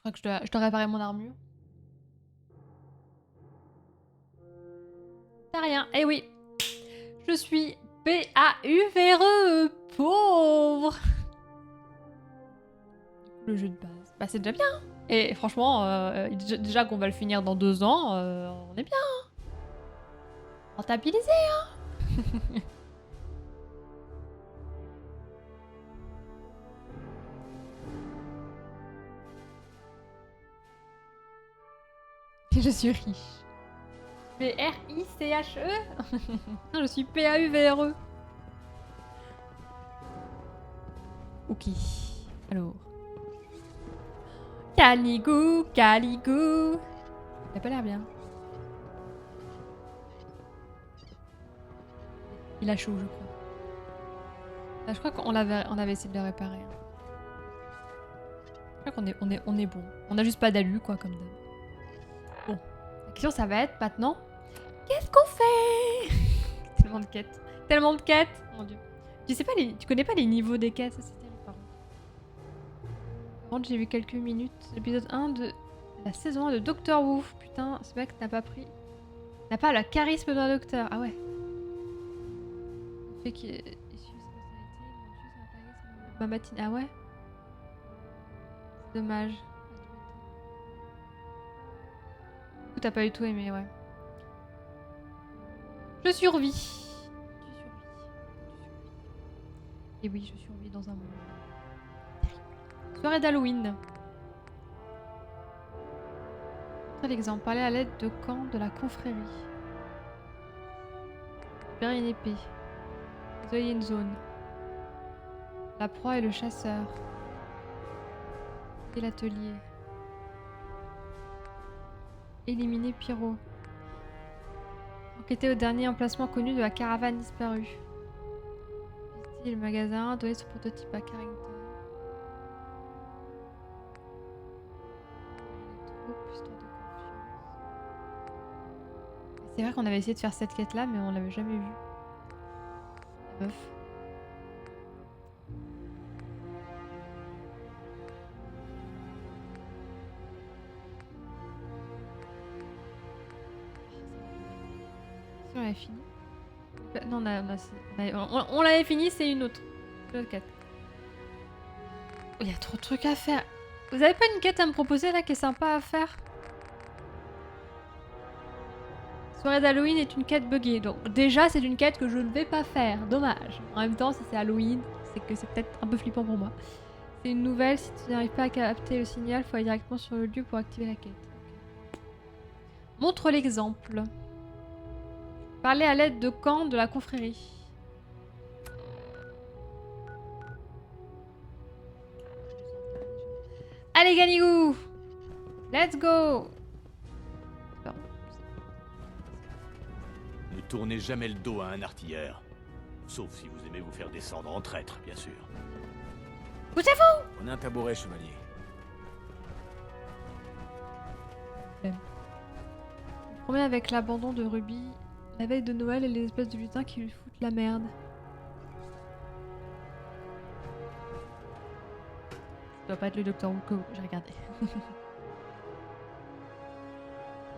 crois que je dois réparer mon armure. T'as rien. Eh oui. Je suis PAU pauvre. Le jeu de base. Bah c'est déjà bien. Et franchement, déjà qu'on va le finir dans 2 ans, on est bien. Rentabilisé, hein. Je suis riche. PRICHE. Je suis PAUVRE. Ok. Alors. Caligou, Caligou. Il a pas l'air bien. Il a chaud, je crois. Là, je crois qu'on avait essayé de le réparer. Je crois on est bon. On a juste pas d'alu, quoi, comme d'hab. Bon. La question, ça va être maintenant. Qu'est-ce qu'on fait? Tellement de quêtes. Tellement de quêtes. Mon dieu. Tu connais pas les niveaux des quêtes, ça c'est terrible, par contre. Par contre, j'ai vu quelques minutes. L'épisode 1 de la saison 1 de Doctor Who. Putain, c'est vrai que t'as pas pris. T'as pas le charisme d'un docteur. Ah ouais. Le fait qu'il est issu de ma matinée. Ah ouais. Dommage. Du coup, t'as pas eu tout aimé, ouais. Je survis. Tu survis. Et oui, je survis dans un monde terrible. Soirée d'Halloween. L'exemple. Parler à l'aide de camp de la confrérie. Récupérer une épée. Isoler une zone. La proie et le chasseur. Et l'atelier. Éliminer Pyro. Enquêter au dernier emplacement connu de la caravane disparue. Visiter le magasin. Donner son prototype à Carrington. C'est vrai qu'on avait essayé de faire cette quête là, mais on l'avait jamais vue. La meuf. Si on l'avait fini. Non, on l'avait fini, c'est une autre. L'autre quête. Oh, il y a trop de trucs à faire. Vous avez pas une quête à me proposer là qui est sympa à faire? Soirée d'Halloween est une quête buggée. Donc déjà, c'est une quête que je ne vais pas faire. Dommage. En même temps, si c'est Halloween, c'est que c'est peut-être un peu flippant pour moi. C'est une nouvelle. Si tu n'arrives pas à capter le signal, faut aller directement sur le lieu pour activer la quête. Montre l'exemple. Parler à l'aide de camp de la confrérie. Allez, Ganigou! Let's go! Ne tournez jamais le dos à un artilleur. Sauf si vous aimez vous faire descendre en traître, bien sûr. Poussez-vous! Prenez un tabouret, chevalier. Je promets avec l'abandon de Ruby, la veille de Noël et les espèces de lutins qui lui foutent la merde. Ça doit pas être le Docteur Who que j'ai regardé.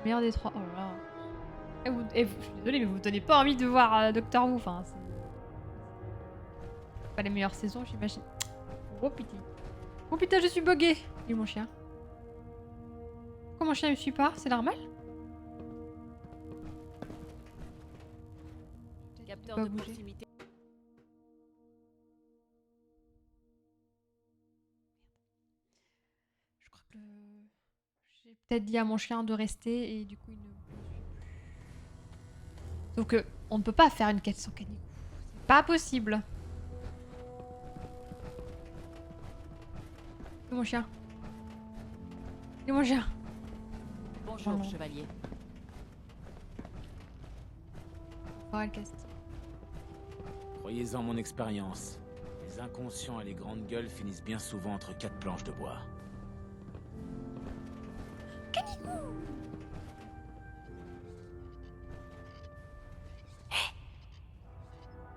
Meilleur des trois. Oh là là. Je suis désolée, mais vous donnez pas envie de voir Doctor Who. Enfin, c'est pas les meilleures saisons, j'imagine. Oh putain. Oh putain, je suis buggée. Il est mon chien. Pourquoi mon chien me suit pas? C'est normal? Capteur Pas de bouger. proximité. Je crois que j'ai peut-être dit à mon chien de rester et du coup il ne me suit plus. Donc on ne peut pas faire une quête sans Canigou. C'est pas possible. C'est mon chien. C'est mon chien. Bonjour, Oh non. chevalier. Voir le cast. Croyez-en mon expérience. Les inconscients et les grandes gueules finissent bien souvent entre 4 planches de bois.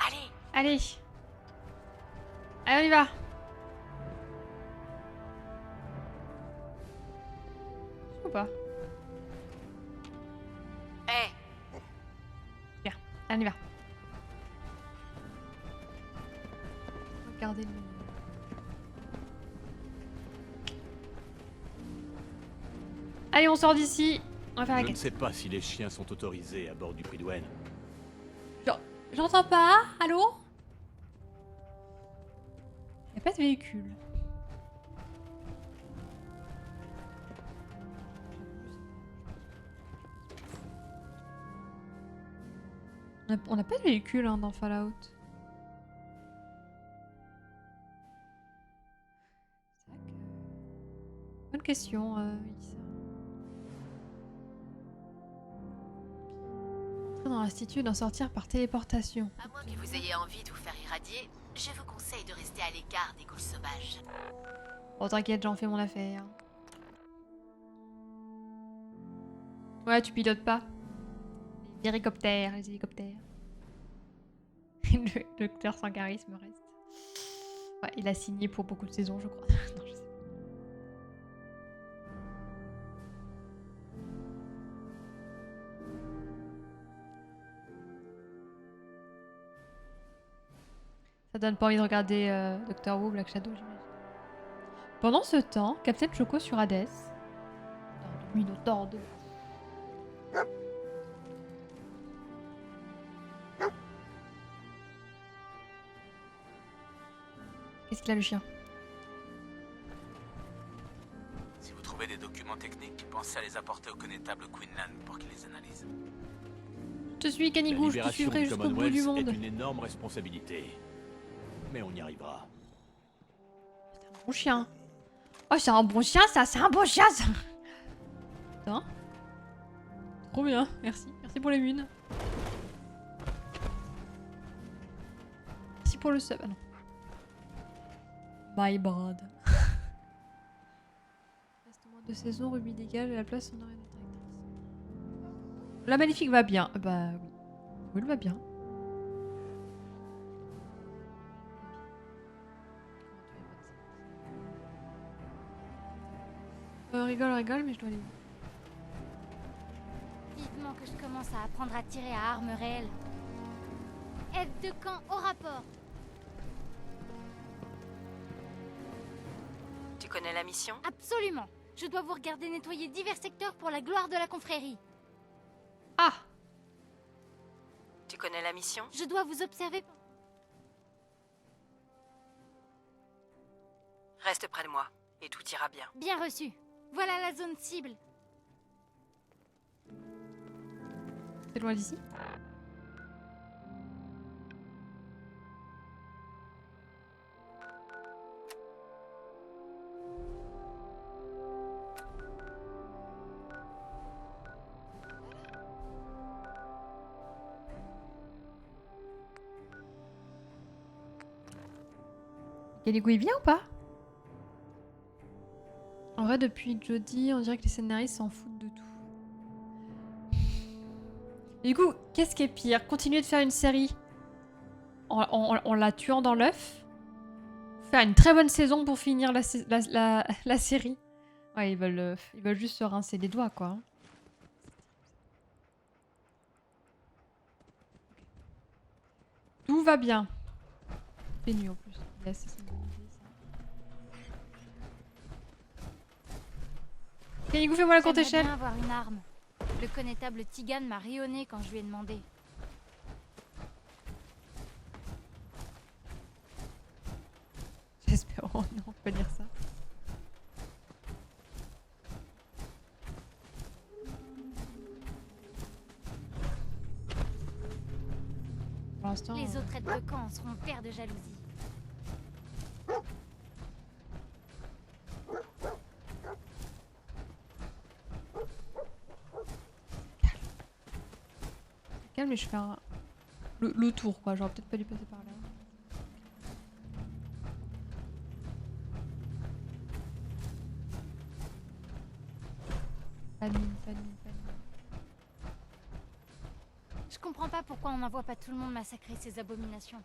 Allez, Allez. Allez, on y va. ou pas? Eh, Bien, allez, on y va. Regardez le... Allez, on sort d'ici. On va faire la Je ne quête. sais pas si les chiens sont autorisés à bord du Prydwen. J'entends pas. Allô? Y a pas de véhicule. On n'a pas de véhicule hein, dans Fallout. C'est vrai que... Bonne question, Elisa. Entrer dans l'institut et d'en sortir par téléportation. À moins que vous ayez envie de vous faire irradier, je vous conseille de rester à l'écart des ghouls sauvages. Oh t'inquiète, j'en fais mon affaire. Ouais, tu pilotes pas. Les hélicoptères, les hélicoptères. Le docteur sans charisme reste. Ouais, il a signé pour beaucoup de saisons, je crois. Non, je sais pas. Ça donne pas envie de regarder Doctor Who, Black Shadow, j'imagine. Pendant ce temps, Captain Choco sur Hades. Minotaure de... Qu'est-ce qu'il a le chien? Si vous trouvez des documents techniques, pensez à les apporter au connétable Quinlan pour qu'il les analyse. Je te suis, La Canigou, je te libération suivrai du jusqu'au bout du Commonwealth monde. est une énorme responsabilité. Mais on y arrivera. Bon chien. Oh, c'est un bon chien, ça, c'est un bon chien, ça. Putain. Trop bien, merci. Merci pour les munes. Merci pour le sub. Ah non. My brad. Reste moins de saison, Ruby dégage et la place on aurait notre actrice. La Maléfique va bien. Bah oui. Oui, elle va bien. Rigole, mais je dois aller où? Vivement que je commence à apprendre à tirer à armes réelles. Aide de camp au rapport. tu connais la mission? Absolument. Je dois vous regarder nettoyer divers secteurs pour la gloire de la confrérie. Ah! Tu connais la mission? Je dois vous observer. Reste près de moi, et tout ira bien. Bien reçu. Voilà la zone cible. C'est loin d'ici? Canigou il vient ou pas? En vrai, depuis Jodie, on dirait que les scénaristes s'en foutent de tout. Et du coup, qu'est-ce qui est pire? Continuer de faire une série en la tuant dans l'œuf? Faire une très bonne saison pour finir la série? Ouais, ils veulent juste se rincer les doigts, quoi. Tout va bien. C'est nu en plus. Il est assez symbolisé, ça. Canigou, fais-moi la courte J'aimerais échelle. bien avoir une arme. Le connétable Tigan m'a rionné quand je lui ai demandé. J'espère. Oh non, faut pas dire ça. Pour l'instant. Les autres aides de camp en seront pères de jalousie. Calme, mais je fais le tour, quoi. J'aurais peut-être pas dû passer par là. Pas de mine, pas de mine, pas de mine. Je comprends pas pourquoi on n'envoie pas tout le monde massacrer ces abominations.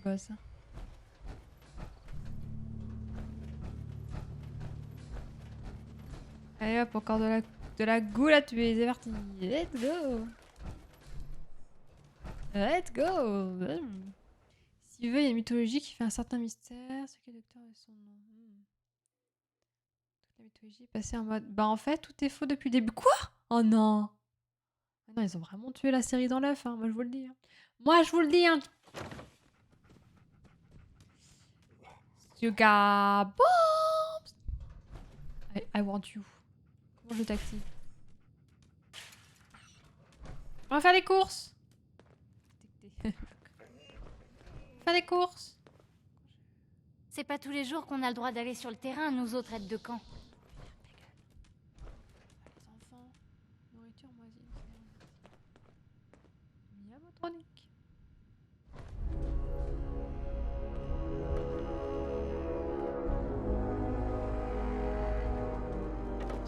Gosse. Allez hop, encore de la goule à tuer, c'est parti. Let's go. Let's go. S'il veut, il y a une mythologie qui fait un certain mystère. Ce qui est docteur de son nom. Toute la mythologie est passée en mode... Bah en fait, tout est faux depuis le début. Quoi? Oh non. Ah non, ils ont vraiment tué la série dans l'œuf, hein. Moi je vous le dis. Hein. Moi je vous le dis. Hein. Sugar bombs. I want you. Comment je t'active? On va faire des courses. Faire des courses. C'est pas tous les jours qu'on a le droit d'aller sur le terrain, nous autres aides de camp. Les enfants. Nourriture moisie. Miamotronique.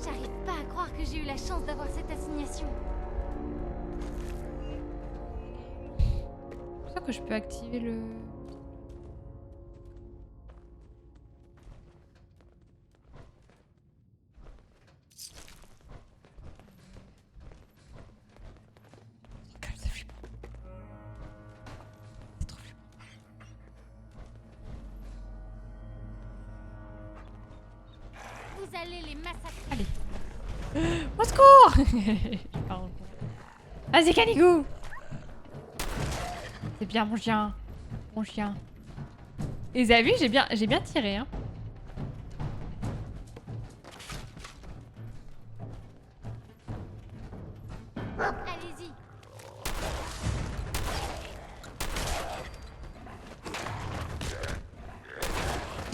J'arrive pas à croire que j'ai eu la chance d'avoir cette assignation. C'est pour ça que je peux activer le... C'est flippant. C'est trop flippant. Vous allez les massacrer. Allez. Au secours. Pardon. Vas-y, Canigou. C'est bien mon chien. Mon chien. Et vous avez vu, j'ai bien tiré, hein. Allez-y.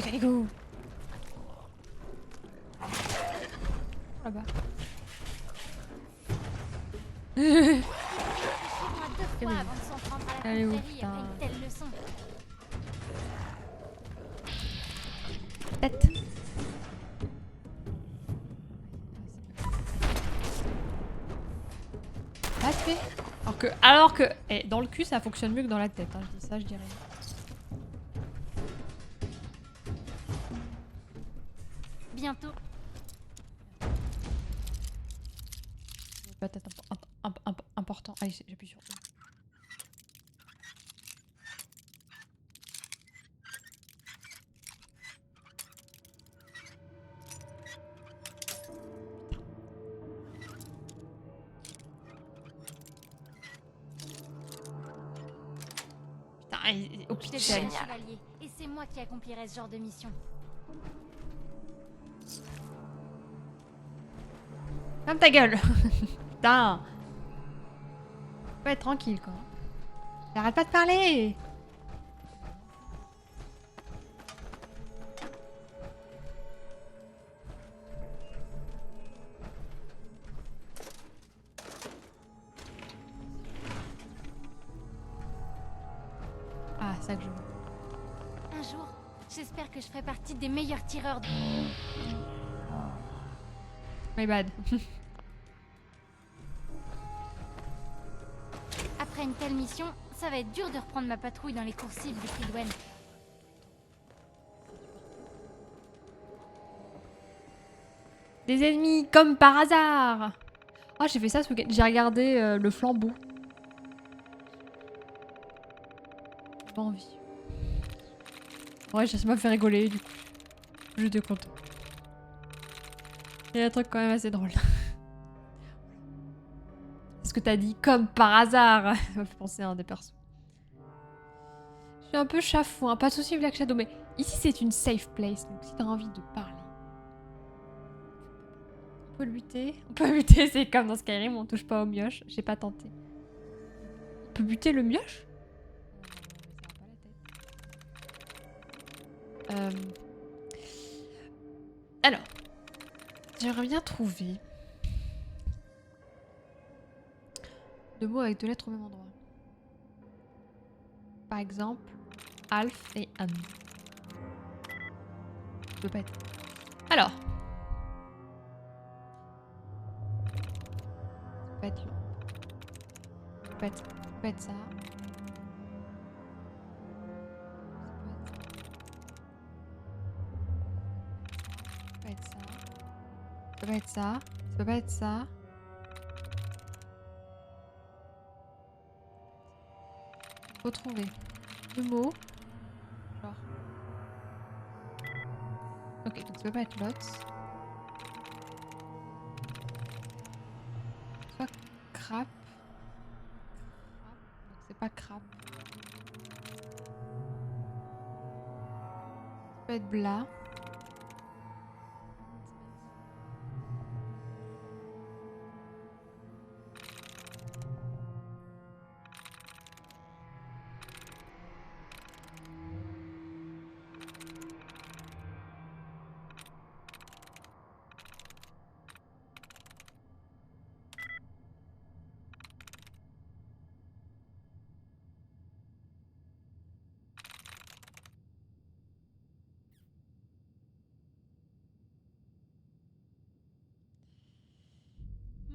Canigou. Là-bas. Réfléchis-moi deux fois avant de s'en prendre à la Allez, où, confrérie putain. après une telle leçon. Tête. Pas tué. Alors que dans le cul, ça fonctionne mieux que dans la tête. Hein. Je dis ça, je dirais. Bientôt. Peut-être important. Allez, j'appuie sur E. Putain, au Je pitié. suis Génial. chevalier, et c'est moi qui accomplirai ce genre de mission. Ferme ta gueule. Putain. Faut être tranquille, quoi. Arrête pas de parler. Ah, ça que je veux. Un jour, j'espère que je ferai partie des meilleurs tireurs de... My bad. Après une telle mission, ça va être dur de reprendre ma patrouille dans les coursives de Kidwen. Des ennemis, comme par hasard. Ah, j'ai fait ça ce week-end. J'ai regardé le flambeau. J'ai pas envie. Ouais, ça m'a fait rigoler, du coup. Je te compte. Il y a un truc quand même assez drôle. Ce que t'as dit, comme par hasard. Ça m'a fait penser à un des persos. Je suis un peu chafouin. Pas de soucis, Black Shadow, mais ici c'est une safe place. Donc si t'as envie de parler. On peut lutter. On peut buter, c'est comme dans Skyrim, on touche pas au mioche. J'ai pas tenté. On peut buter le mioche? Alors, j'aimerais bien trouver deux mots avec deux lettres au même endroit. Par exemple, Alf et Anne. Ça peut pas être. Alors. Ça peut être long. Ça peut être ça. Ça peut être ça. Ça peut pas être ça. Ça peut pas être ça. Faut trouver le mot. Genre. Ok, donc ça peut pas être Lotz. Soit crap. Donc c'est pas crap. Ça peut être bla.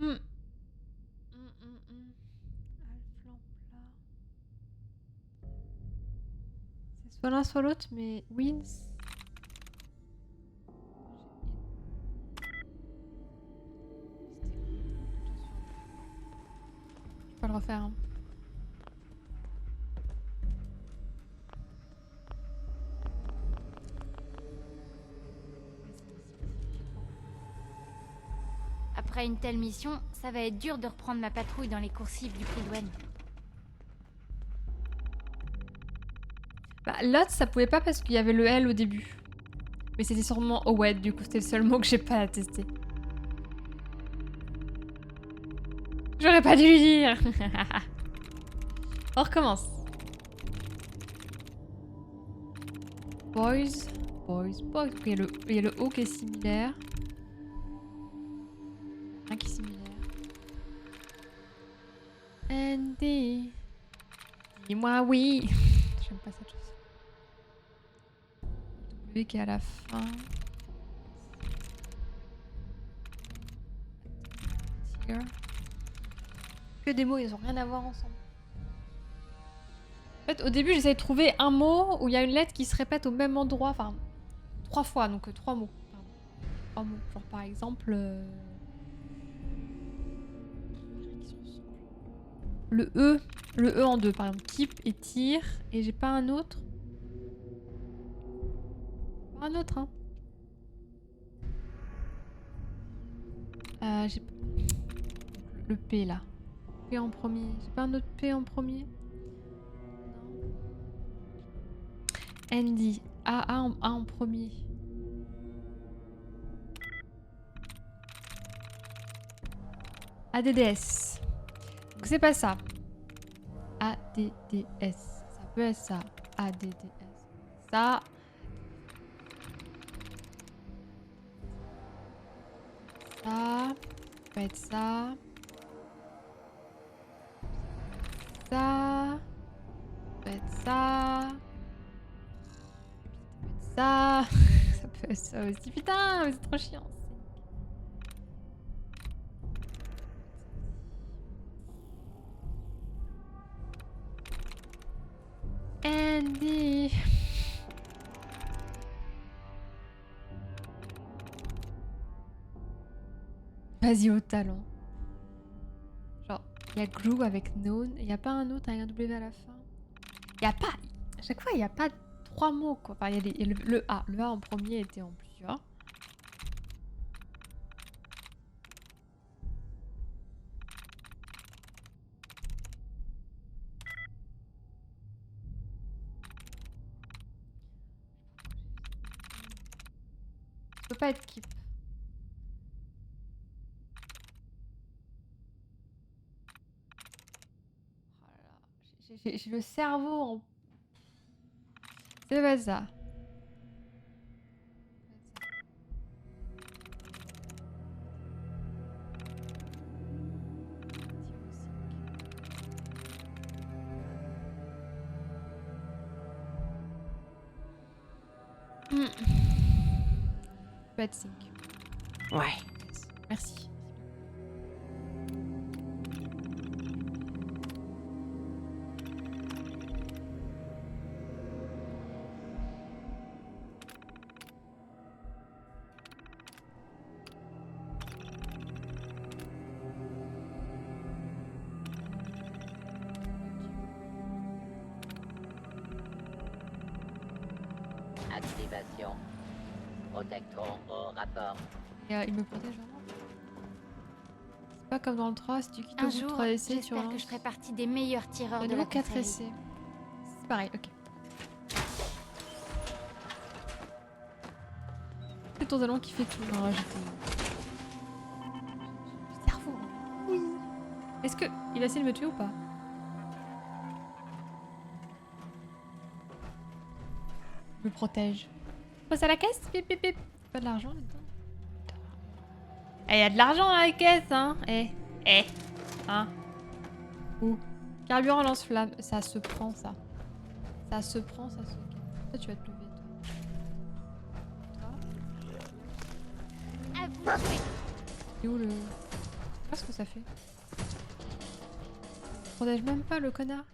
Hmm. Alflan plat. C'est soit l'un soit l'autre, mais Wins. Je peux pas le refaire. Hein. Après une telle mission, ça va être dur de reprendre ma patrouille dans les coursives du prix douane. Bah, Lot, ça pouvait pas parce qu'il y avait le L au début. Mais c'était sûrement Owed, du coup, c'était le seul mot que j'ai pas à tester. J'aurais pas dû lui dire. On recommence. Boys, boys, boys. Ok, il y a le O qui est similaire. Un qui est similaire. Andy. Dis-moi oui. J'aime pas cette chose. W qui est à la fin. Here. Que des mots, ils ont rien à voir ensemble. En fait, au début, j'essayais de trouver un mot où il y a une lettre qui se répète au même endroit, enfin, 3 fois, donc 3 mots. Pardon. 3 mots. Genre par exemple. Le E en deux, par exemple. Keep et tire. Et j'ai pas un autre. Pas un autre, hein. J'ai le P là. P en premier. J'ai pas un autre P en premier. Andy. A en premier. ADDS. Donc c'est pas ça. ADDS. Ça peut être ça. ADDS. Ça. Ça. Ça peut être ça. Ça. Ça peut être ça. Ça. Ça peut être ça aussi. Putain, mais c'est trop chiant. Andy. Vas-y au talent. Genre, il y a glue avec known. Il n'y a pas un autre avec un W à la fin. Il n'y a pas. À chaque fois, il n'y a pas 3 mots quoi. Enfin, il y a le A. Le A en premier était en plusieurs. Ça peut pas être keep. Oh là là. J'ai le cerveau en... C'est pas ça. Bad sync. Ouais. Merci. Activation. Protectron au rapport. Et, il me protège vraiment. C'est pas comme dans le 3, si tu quittes Un au bout de jour, 3 essais, tu j'espère que relances. je ferai partie des meilleurs tireurs De de la nouveau 4 confrérie. essais. C'est pareil, ok. C'est ton talent qui fait tout. Non, là, j'étais... Cerveau. Oui. Est-ce que il va essayer de me tuer ou pas? Je me protège. Passe à la caisse. Pip, pip, pip. Pas de l'argent là-dedans. Eh, y a de l'argent dans la caisse, hein. Hein. Où? Carburant lance-flamme. Ça se prend, ça. Ça se prend, ça se... Toi, tu vas te lever, toi. À vous de jouer. C'est où le... Qu'est-ce que ça fait? On protège même pas le connard.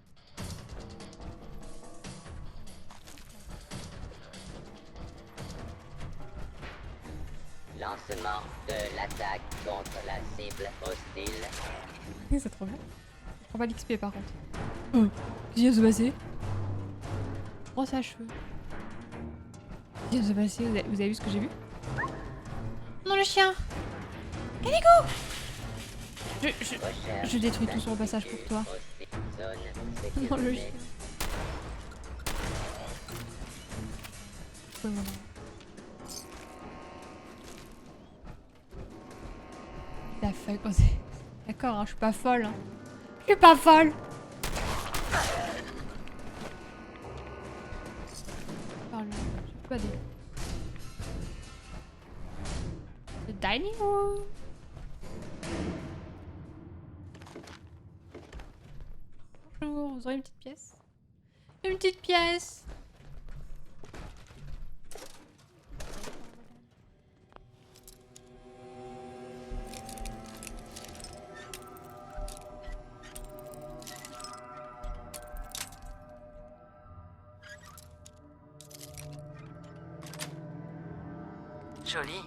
Lancement de l'attaque contre la cible hostile. C'est trop bien. Je prends pas l'XP par contre. Oh, qu'est-ce qui vient de se passer? Brosse à cheveux. Qu'est-ce qui vient de se passer? Vous avez vu ce que j'ai vu? Non, le chien! Calico! Je détruis tout sur le passage pour toi. Non, le chien. Ouais, voilà. La folle quand c'est... D'accord, hein, je suis pas folle. Hein. Je suis pas folle. Parle, je peux pas dire. Le dining room. Bonjour, vous aurez une petite pièce? Une petite pièce. Joli.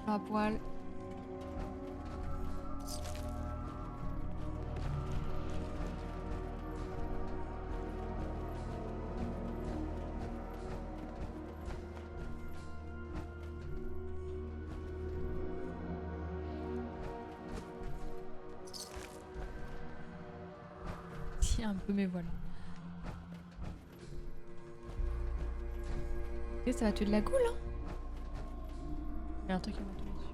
À poil. Un peu, mais voilà. Et ça va tuer de la goule, hein. Il y a un truc qui m'a tombé dessus.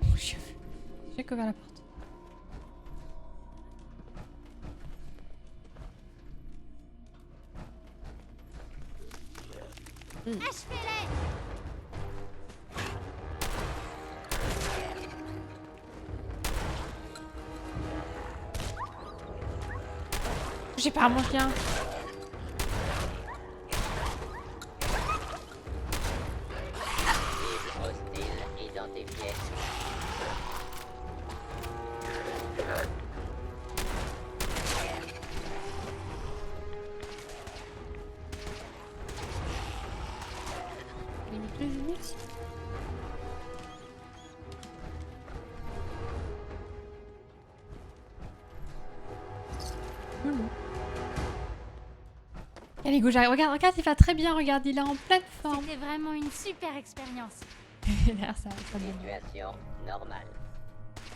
Oh, j'ai que vers la porte. Achevez-les! J'ai pas mon chien. Cible hostile identifiée. Il est plus limite. Allez, go, j'arrive. Regarde, regarde, il va très bien. Regarde, il est en pleine forme. C'était vraiment une super expérience. Derrière ça, ça me Situation normale.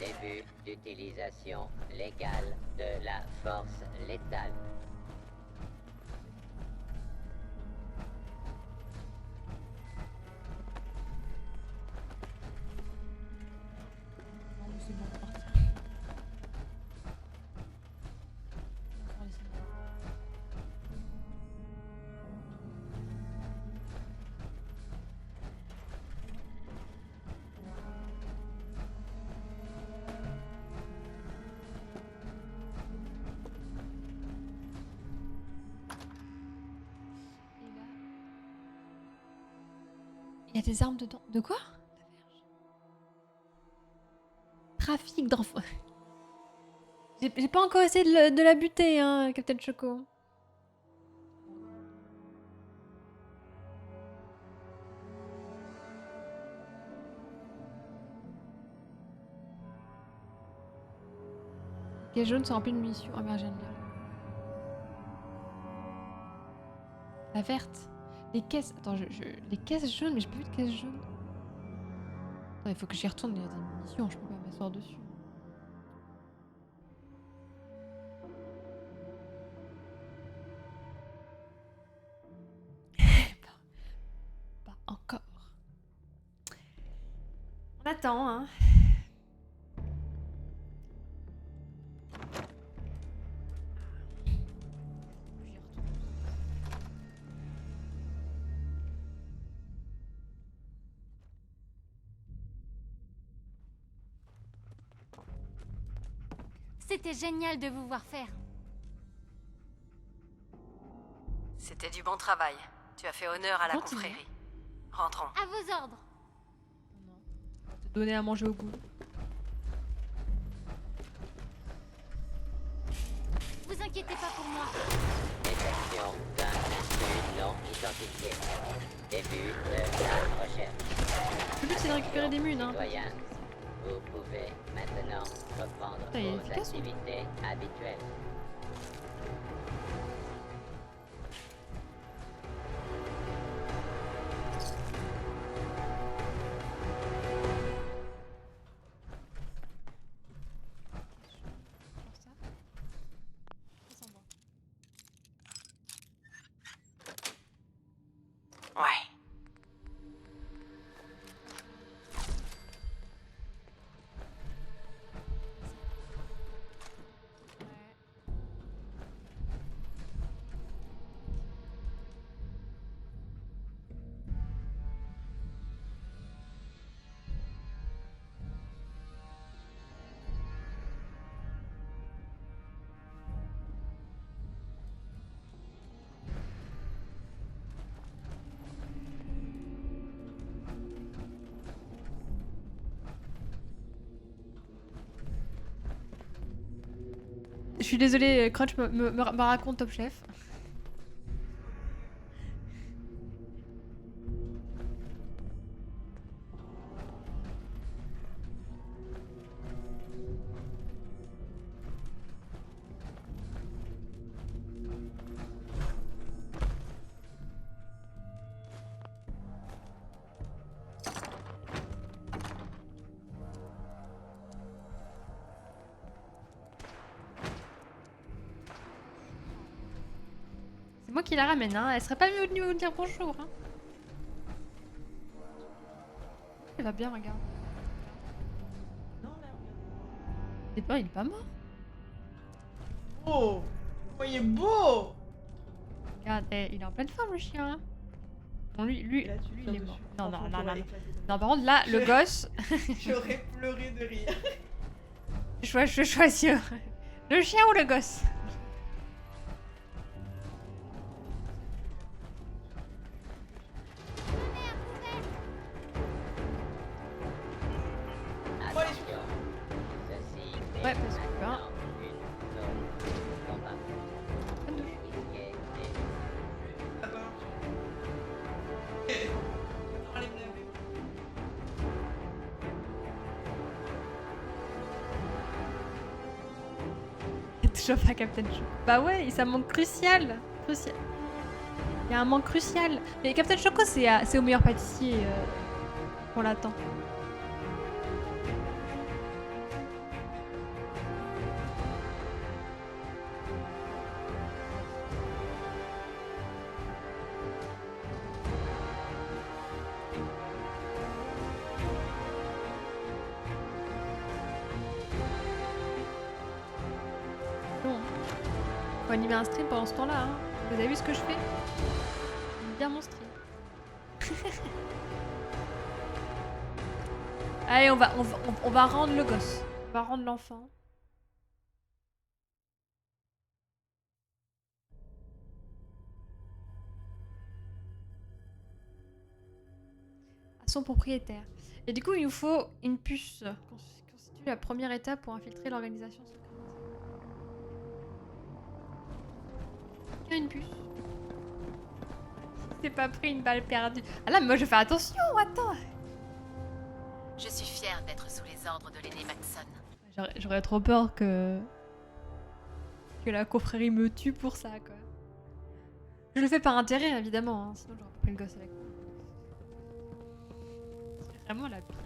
Début d'utilisation légale de la force létale. Non, mais c'est bon, on va partir. On va laisser. Et là... Il y a des armes dedans. De quoi? Trafic d'enfants. J'ai pas encore essayé de la buter, hein, Captain Choco. Les caisses jaunes sont remplies de munitions. Ah merde, je viens de lire. La verte. Les caisses... Attends, les caisses jaunes, mais j'ai pas vu de caisses jaunes. Attends, il faut que j'y retourne, il y a des munitions, je peux pas m'asseoir dessus. Pas encore. On attend, hein. J'y retourne. C'était génial de vous voir faire. C'était du bon travail. Tu as fait honneur à la Continue. confrérie. Rentrons. À vos ordres. Non. On va te donner à manger au goût. Vous inquiétez pas pour moi. Détection d'un but non identifié. Début de la recherche. Le but c'est de récupérer des munes, hein. Citoyens, vous pouvez maintenant reprendre Ça y est, vos efficace, ou? activités habituelles. Ouais. Je suis désolée, Crunch me raconte Top Chef. C'est moi qui la ramène, hein. Elle serait pas venue vous dire bonjour, hein. Elle va bien, regarde. C'est pas, il est pas mort. Oh, oh, il est beau. Regarde, il est en pleine forme le chien. Hein. Bon, lui, Et là, tu lui, tires il est dessus. mort. Non, non, Franchement, non, non, t'aurais non. éclaté de Non, rire. par contre, là, le gosse. J'aurais pleuré de rire. Je choisis le chien ou le gosse. Attention, ceci est Ouais, parce que, maintenant hein. une zone de combat. Risquez des Ah bah. Allez, me laver. Toujours pas Captain Choco. Bah ouais, ça manque crucial. Crucial. Il y a un manque crucial. Mais Captain Choco, c'est au meilleur pâtissier qu'on l'attend. Bon. Faut animer un stream pendant ce temps-là. Hein. Vous avez vu ce que je fais? J'aime bien mon stream. Allez, on va rendre le gosse. On va rendre l'enfant. À son propriétaire. Et du coup, il nous faut une puce. Constitue la première étape pour infiltrer l'organisation secrète. Tiens, une puce. C'est pas pris une balle perdue. Ah là, mais moi je fais attention, attends. Je suis fière d'être sous les ordres de l'aîné Maxson. J'aurais trop peur que la confrérie me tue pour ça, quoi. Je le fais par intérêt, évidemment, hein, sinon j'aurais pas pris le gosse avec moi. C'est vraiment la pire.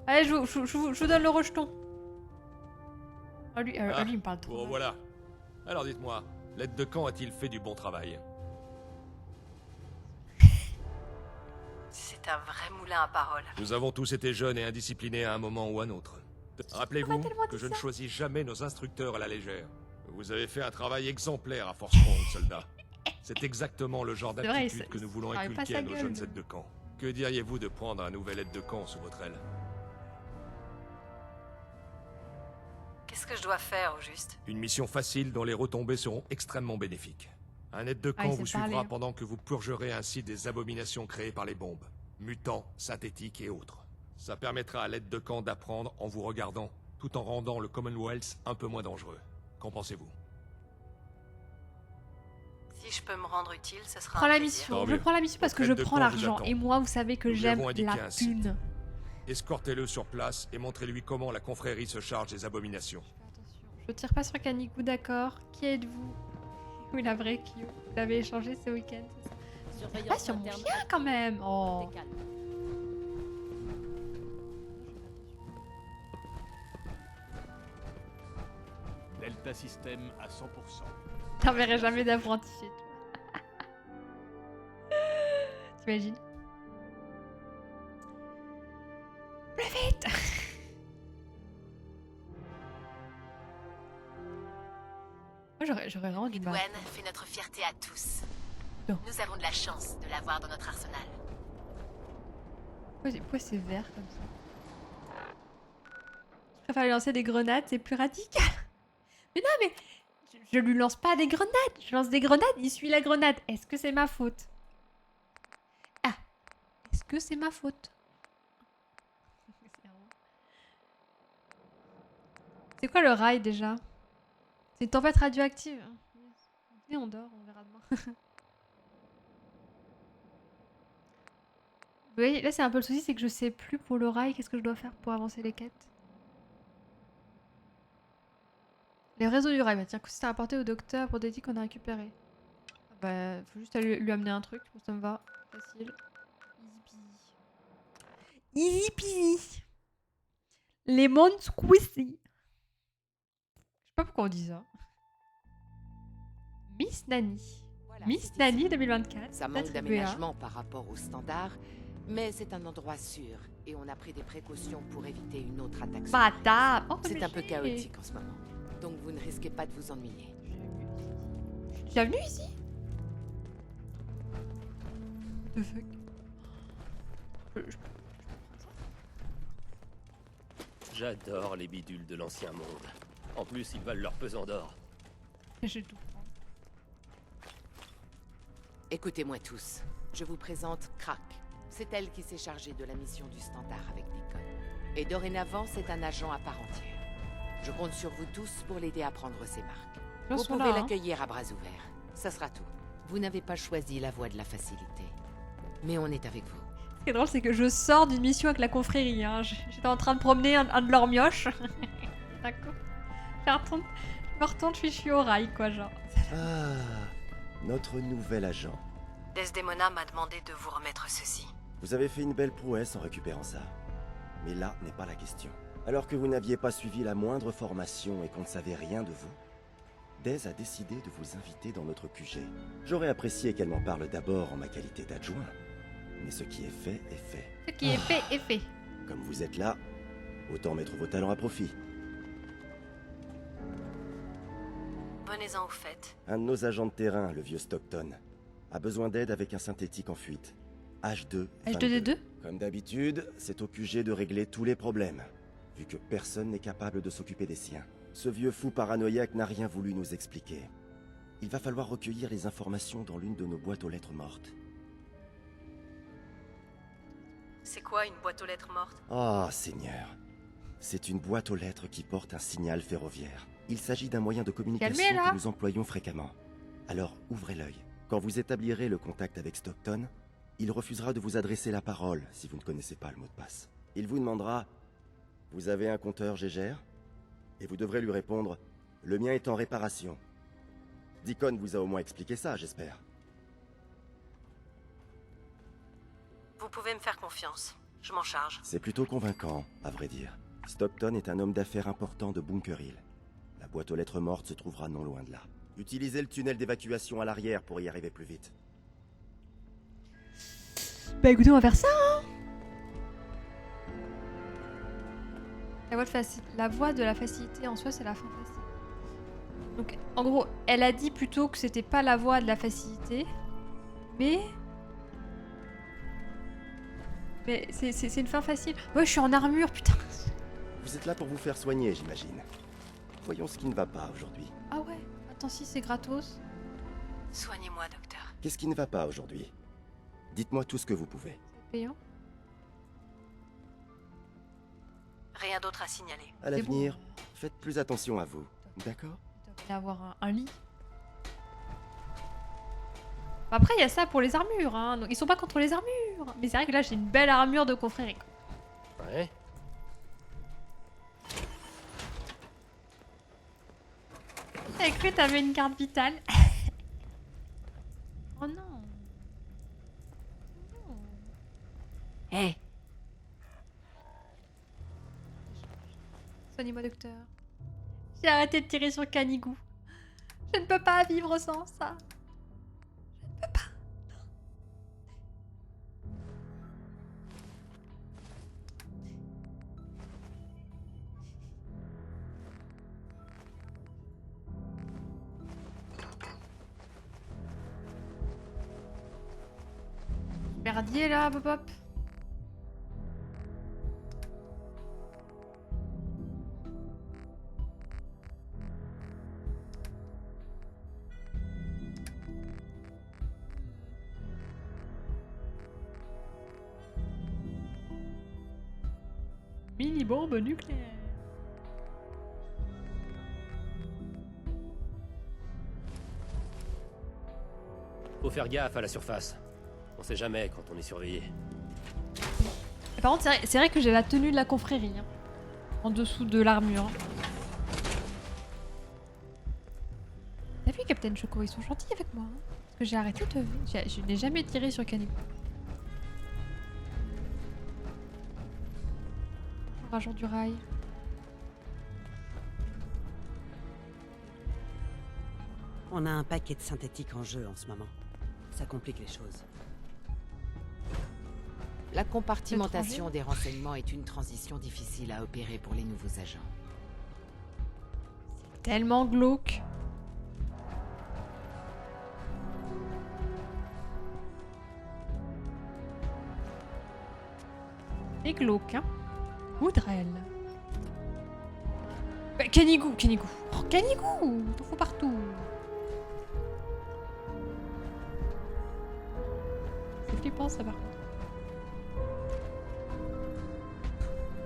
Allez, je vous donne le rejeton. Ah, lui, lui, il me parle trop. Bon, mal. voilà. Alors dites-moi, l'aide de camp a-t-il fait du bon travail? C'est un vrai moulin à paroles. Nous avons tous été jeunes et indisciplinés à un moment ou à un autre. Rappelez-vous tellement dit que je ne ça. choisis jamais nos instructeurs à la légère. Vous avez fait un travail exemplaire à Force Strong, soldat. C'est exactement le genre C'est vrai, d'attitude il que nous voulons ferme pas inculquer sa à nos gueule, jeunes lui. aides de camp. Que diriez-vous de prendre un nouvel aide de camp sous votre aile? Qu'est-ce que je dois faire au juste? Une mission facile dont les retombées seront extrêmement bénéfiques. Un aide de Ah, camp il vous sait parler, suivra hein. pendant que vous purgerez ainsi des abominations créées par les bombes, mutants, synthétiques et autres. Ça permettra à l'aide de camp d'apprendre en vous regardant, tout en rendant le Commonwealth un peu moins dangereux. Qu'en pensez-vous? Si je peux me rendre utile, ce sera Prends un la plaisir. mission. Tant Je mieux. prends la mission parce que je Votre aide de prends camp vous l'argent. attend. Et moi, vous savez que Nous lui j'aime avons indiqué la un site. thune. Escortez-le sur place et montrez-lui comment la confrérie se charge des abominations. Attention, je tire pas sur Kanikou, d'accord. Qui êtes-vous? Oui, la vraie Kyo. Vous l'avez échangé ce week-end, c'est ça? Pas sur mon chien quand même. Oh. Delta System à 100%. T'enverrais jamais d'apprenti chez toi. T'imagines? Plus vite. Moi j'aurais vraiment du mal. Gwen fait notre fierté à tous. Non. Nous avons de la chance de l'avoir dans notre arsenal. Pourquoi c'est vert comme ça? Je préfère lui lancer des grenades, c'est plus radical. Mais non, mais je lui lance pas des grenades. Je lance des grenades, il suit la grenade. Est-ce que c'est ma faute? Ah, est-ce que c'est ma faute? C'est quoi le rail déjà? C'est une tempête radioactive. Et on dort, on verra demain. Vous voyez, là c'est un peu le souci, c'est que je sais plus pour le rail qu'est-ce que je dois faire pour avancer les quêtes. Les réseaux du rail, bah tiens, c'est à apporter au docteur pour des dits qu'on a récupérés. Bah, faut juste aller lui amener un truc, bon, ça me va. Facile. Easy peasy. Easy peasy. Lemon squeezy. Je sais pas pourquoi on dit ça. Miss Nani. Voilà, Miss c'est Nani ici. 2024. Ça manque attribué à- d'aménagement par rapport aux standards, mais c'est un endroit sûr et on a pris des précautions pour éviter une autre attaque. Bâtard. Oh, C'est un peu j'ai- chaotique en ce moment, donc vous ne risquez pas de vous ennuyer. Je suis déjà venue ici. What the fuck? J'adore les bidules de l'ancien monde. En plus, ils valent leur pesant d'or. Je vais tout prendre. Écoutez-moi tous, je vous présente Crack. C'est elle qui s'est chargée de la mission du standard avec Deacon. Et dorénavant, c'est un agent à part entière. Je compte sur vous tous pour l'aider à prendre ses marques. Ils Vous sont pouvez là, hein. l'accueillir à bras ouverts. Ça sera tout. Vous n'avez pas choisi la voie de la facilité. Mais on est avec vous. Ce qui est drôle, c'est que je sors d'une mission avec la confrérie. Hein. J'étais en train de promener un de leurs mioches. D'accord. Je me retourne, je suis au rail, quoi, genre. Ah, notre nouvel agent. Desdemona m'a demandé de vous remettre ceci. Vous avez fait une belle prouesse en récupérant ça. Mais là n'est pas la question. Alors que vous n'aviez pas suivi la moindre formation et qu'on ne savait rien de vous, Dez a décidé de vous inviter dans notre QG. J'aurais apprécié qu'elle m'en parle d'abord en ma qualité d'adjoint. Mais ce qui est fait est fait. Ce qui est fait est fait. Comme vous êtes là, autant mettre vos talents à profit. Venez-en au fait. Un de nos agents de terrain, le vieux Stockton, a besoin d'aide avec un synthétique en fuite. H2. H2D2 Comme d'habitude, c'est au QG de régler tous les problèmes, vu que personne n'est capable de s'occuper des siens. Ce vieux fou paranoïaque n'a rien voulu nous expliquer. Il va falloir recueillir les informations dans l'une de nos boîtes aux lettres mortes. C'est quoi une boîte aux lettres morte? Ah, Seigneur. C'est une boîte aux lettres qui porte un signal ferroviaire. Il s'agit d'un moyen de communication Calmez, là. que nous employons fréquemment. Alors ouvrez l'œil. Quand vous établirez le contact avec Stockton, il refusera de vous adresser la parole si vous ne connaissez pas le mot de passe. Il vous demandera « Vous avez un compteur Gégère ?» Et vous devrez lui répondre « Le mien est en réparation. » Deacon vous a au moins expliqué ça, j'espère. Vous pouvez me faire confiance. Je m'en charge. C'est plutôt convaincant, à vrai dire. Stockton est un homme d'affaires important de Bunker Hill. La boîte aux lettres mortes se trouvera non loin de là. Utilisez le tunnel d'évacuation à l'arrière pour y arriver plus vite. Bah écoutez, on va faire ça, hein. La voie de la facilité en soi, c'est la fin facile. Donc, en gros, elle a dit plutôt que c'était pas la voie de la facilité, mais c'est une fin facile. Ouais, je suis en armure, putain. Vous êtes là pour vous faire soigner, j'imagine. Voyons ce qui ne va pas aujourd'hui. Ah ouais, attends, si c'est gratos. Soignez-moi, docteur. Qu'est-ce qui ne va pas aujourd'hui? Dites-moi tout ce que vous pouvez. C'est payant. Rien d'autre à signaler. À l'avenir, faites plus attention à vous, d'accord? Il doit y avoir un lit. Après, il y a ça pour les armures, hein. Donc, ils sont pas contre les armures. Mais c'est vrai que là, j'ai une belle armure de confrérie. Ouais. J'avais cru que t'avais une carte vitale. Oh non. Hé. Soignez-moi, docteur. J'ai arrêté de tirer sur Canigou. Je ne peux pas vivre sans ça. Je ne peux pas. Merdier là, pop hop. Mini-bombe nucléaire. Faut faire gaffe à la surface. On sait jamais quand on est surveillé. Et par contre, c'est vrai que j'ai la tenue de la confrérie. Hein, en dessous de l'armure. Hein. T'as vu, Captain Choco, ils sont gentils avec moi. Hein, parce que j'ai arrêté de... Je n'ai jamais tiré sur Canigou. Rageant du rail. On a un paquet de synthétiques en jeu en ce moment. Ça complique les choses. La compartimentation des renseignements est une transition difficile à opérer pour les nouveaux agents. Tellement glauque. Et glauque, hein. Goudrel. Bah, Canigou. Oh, Canigou. T'en fous partout. C'est flippant ça par contre.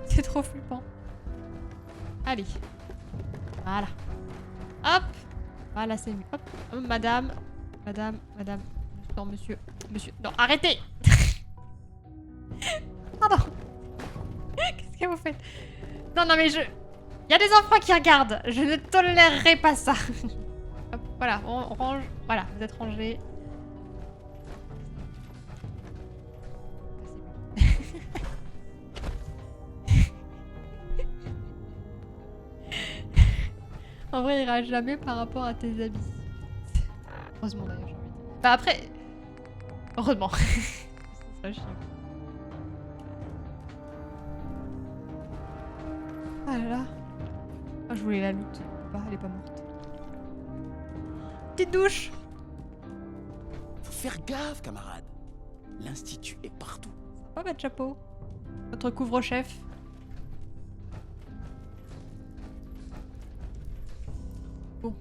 C'est trop flippant. Allez. Voilà. Hop. Voilà, c'est mieux. Hop. Madame. Non, monsieur. Non, arrêtez. Pardon. Qu'est-ce que vous faites? Non, mais je... Il y a des enfants qui regardent. Je ne tolérerai pas ça. Hop, voilà, on range. Voilà, vous êtes rangés. En vrai, il rage jamais par rapport à tes habits. Heureusement d'ailleurs, j'ai envie de dire. Bah après... Heureusement. Ça serait chiant. Ah là là. Ah, je voulais la loot. Bah, elle est pas morte. Petite douche. Faut faire gaffe, camarade. L'Institut est partout. Ça va, votre chapeau. Votre couvre-chef. Bon.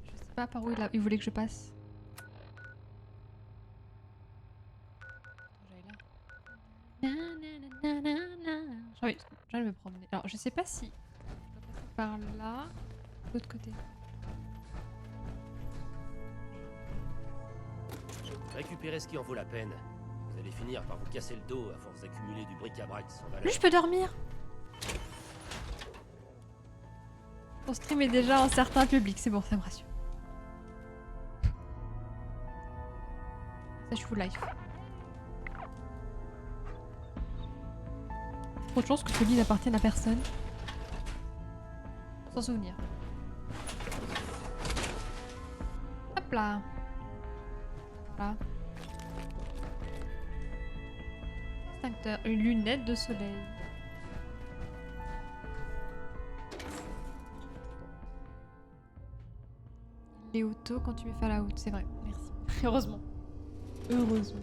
Je sais pas par où il voulait que je passe. J'ai envie de me promener. Alors, je sais pas si je dois passer par là ou de l'autre côté. Récupérez ce qui en vaut la peine. Vous allez finir par vous casser le dos à force d'accumuler du bric-à-brac sans valeur. Lui, je peux dormir. Ton stream est déjà un certain public, c'est bon, ça me rassure. Ça, je suis full life. Trop de chance que ce lit n'appartienne à personne. Sans souvenir. Hop là. Voilà. Extincteur. Une lunette de soleil. Les autos quand tu mets Fallout, c'est vrai. Merci. Heureusement. Heureusement.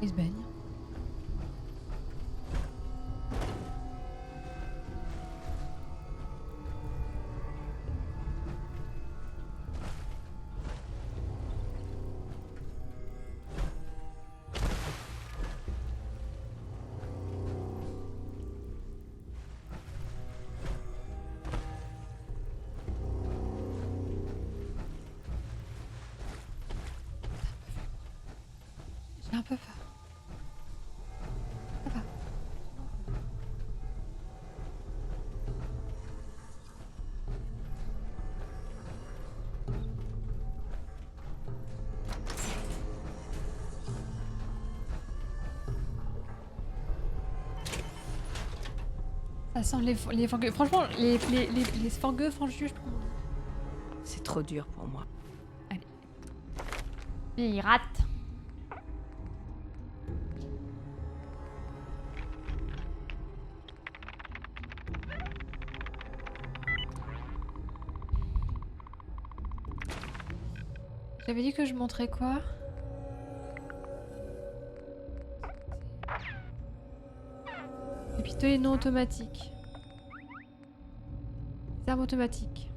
Il se baigne. J'ai un peu peur. Ça va. Ça sent les fangueux. Franchement, les fangueux, fangus, je sais pas comment on dit. C'est trop dur pour moi. Allez. Il rate. J'avais dit que je montrais quoi? Les pistolets non automatiques. Les armes automatiques.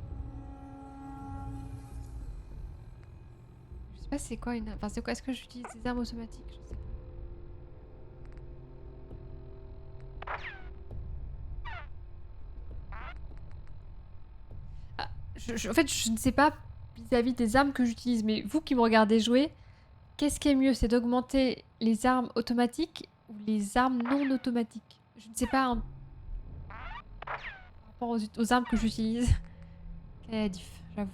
Je sais pas c'est quoi une... Enfin c'est quoi? Est-ce que j'utilise des armes automatiques? Je sais pas. Ah, en fait je ne sais pas vis-à-vis des armes que j'utilise, mais vous qui me regardez jouer, qu'est-ce qui est mieux? C'est d'augmenter les armes automatiques ou les armes non automatiques? Je ne sais pas hein, par rapport aux armes que j'utilise. Quelle est la diff? J'avoue.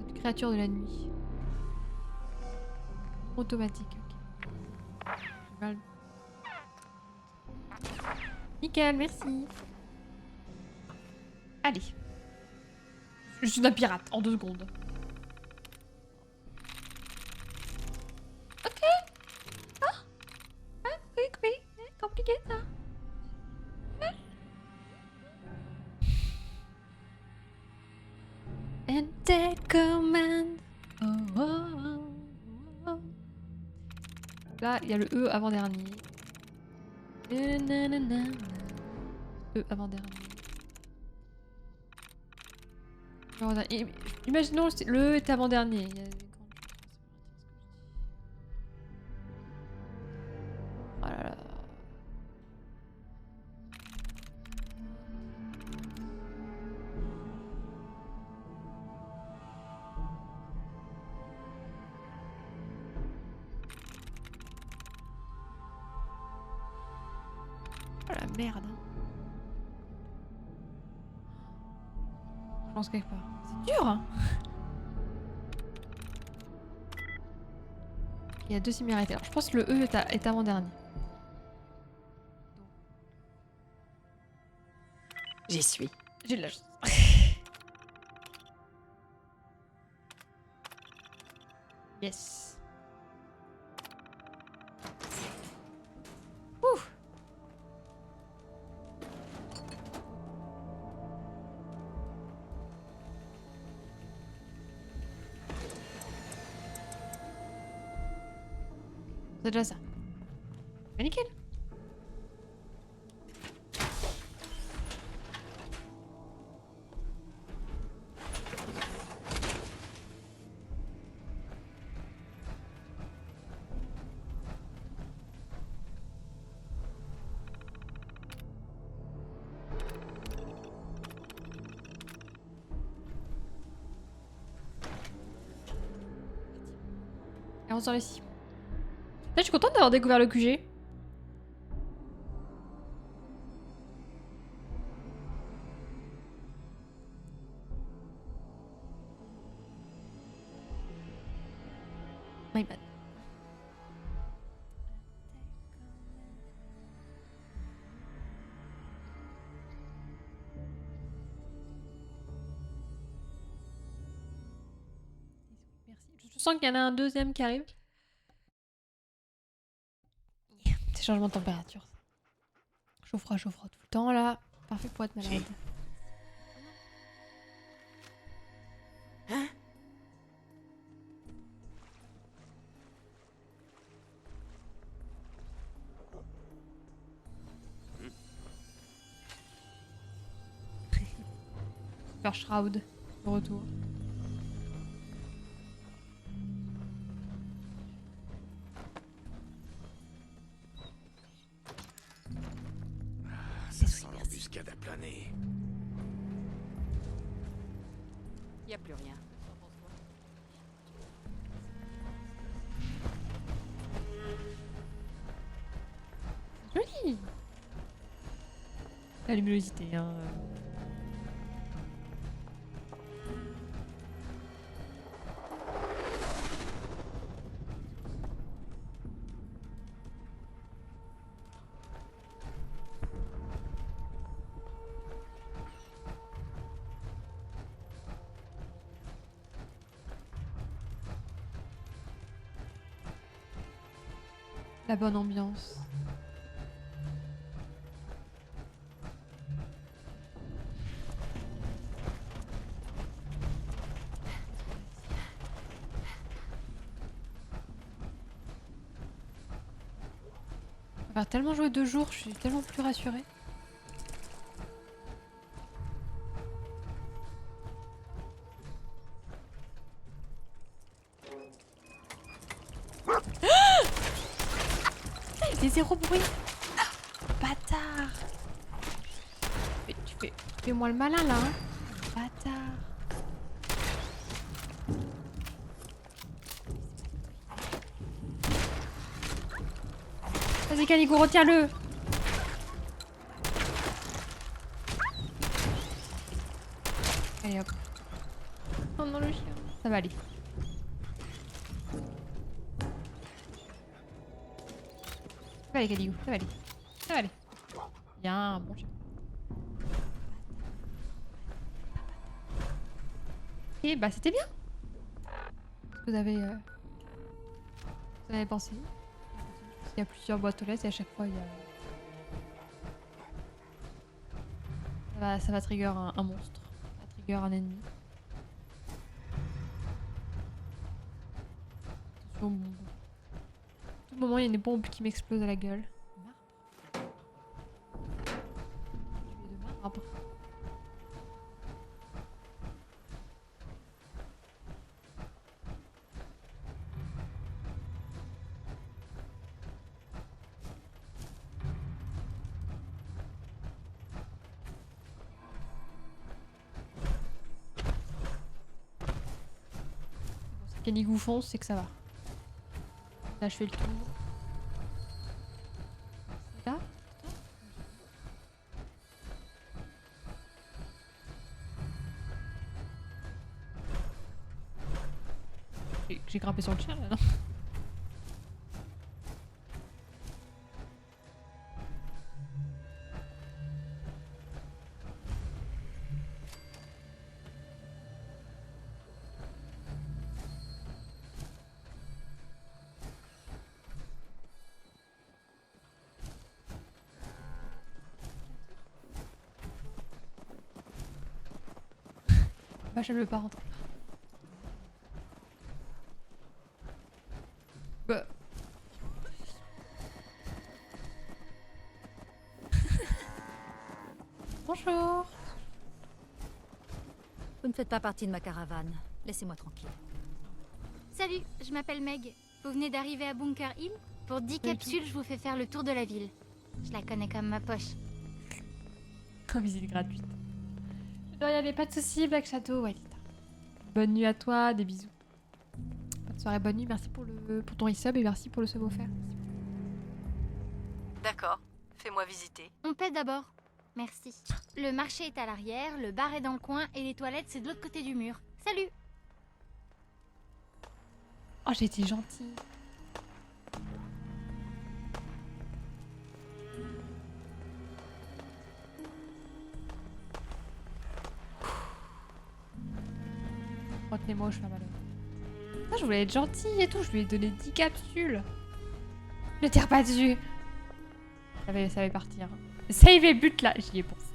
Une créature de la nuit. Automatique, ok. J'ai mal. Nickel, merci. Allez. Je suis un pirate en 2 secondes. Ok. Ah. Ah, oui, oui. Compliqué ça. Ah. And take command. Oh, oh, oh, oh. Là, il y a le E avant-dernier. E avant-dernier. Imaginons le E est avant-dernier. Il y a des grandes chances. Oh là là. Oh la merde. Je pense quelque part. C'est dur hein. Il y a 2 similarités. Alors, je pense que le E est avant-dernier. J'y suis. J'ai de la chance. Yes. Ouh. C'est déjà ça. Bah, nickel. Et on sort ici. Là, je suis contente d'avoir découvert le QG. My bad. Merci. Je sens qu'il y en a un deuxième qui arrive. C'est changement de température. Chaud-froid tout le temps là. Parfait pour être malade. Hein? Super Shroud, de retour. Ça sent l'embuscade à plein nez. Y a plus rien. Joli. La luminosité, hein. La bonne ambiance. On va tellement jouer 2 jours, je suis tellement plus rassurée. Il fait zéro bruit. Bâtard. Tu fais moi le malin là, hein. Bâtard. Vas-y Caligo, retiens-le. Allez hop. Oh non le chien. Ça va aller. Ça va aller Caligo, ça va aller. Ça va aller. Bien, bon chien. Ok, bah c'était bien. Qu'est-ce que vous avez pensé? Il y a plusieurs boîtes aux lettres et à chaque fois il y a... Ça va trigger un monstre. Ça va trigger un ennemi. Attention, bon. À tout moment il y a des bombes qui m'explosent à la gueule. Marbre. Tu es de marbre. Caligou fonce, c'est que ça va. Là, je fais le tour. C'est là? J'ai grimpé sur le chien là, non? Vache, elle veut pas rentrer. Bah. Bonjour. Vous ne faites pas partie de ma caravane. Laissez-moi tranquille. Salut, je m'appelle Meg. Vous venez d'arriver à Bunker Hill? Pour 10 capsules, je vous fais faire le tour de la ville. Je la connais comme ma poche. Visite gratuite. Je dois y aller, pas de soucis, Black Shadow, Walita. Bonne nuit à toi, des bisous. Bonne soirée, bonne nuit, merci pour ton resub et merci pour le sub offert. D'accord, fais-moi visiter. On paie d'abord. Merci. Le marché est à l'arrière, le bar est dans le coin et les toilettes c'est de l'autre côté du mur. Salut! Oh, j'ai été gentille. Retenez-moi, je fais mal. Ah, je voulais être gentille et tout, je lui ai donné 10 capsules. Ne tire pas dessus. Ça va partir. Save et but là, j'y ai pensé.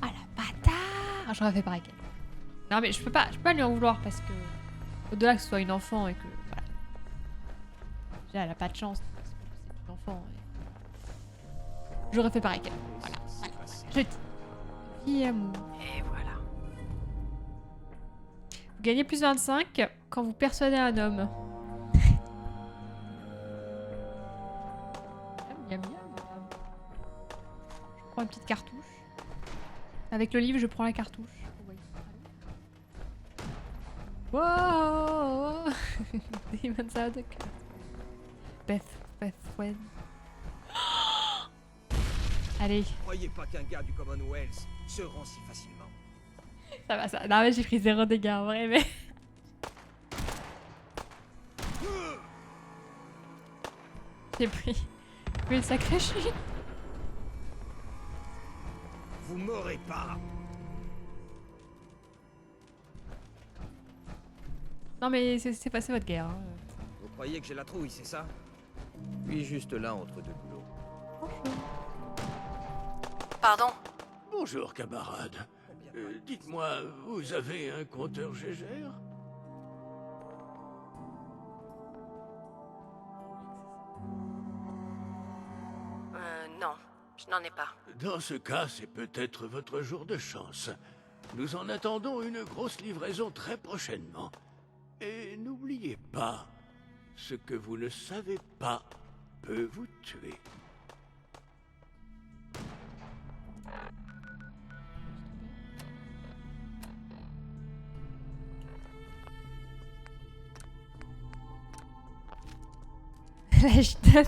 Ah la bâtard! J'aurais fait pareil qu'elle. Non mais je peux pas lui en vouloir parce que au-delà que ce soit une enfant et que voilà. Déjà elle a pas de chance parce que c'est une enfant. Et... J'aurais fait pareil qu'elle. Voilà. Je dis. Vie et amour. Et voilà. Vous gagnez plus 25 quand vous persuadez un homme. Miam, miam. Je prends une petite cartouche. Avec le livre, je prends la cartouche. Wow. Demons out the cut. Beth Wen. Allez. Croyez pas qu'un gars du Commonwealth se rend si facilement. Ça va, ça. Non mais j'ai pris 0 dégâts en vrai, mais... J'ai pris une sacrée chute. Vous m'aurez pas. Non mais c'est passé votre guerre. Hein. Vous croyez que j'ai la trouille, c'est ça? Je suis juste là entre deux boulots. Pardon? Bonjour, camarade. Dites-moi, vous avez un compteur Gégère? Non, je n'en ai pas. Dans ce cas, c'est peut-être votre jour de chance. Nous en attendons une grosse livraison très prochainement. Et n'oubliez pas, ce que vous ne savez pas peut vous tuer.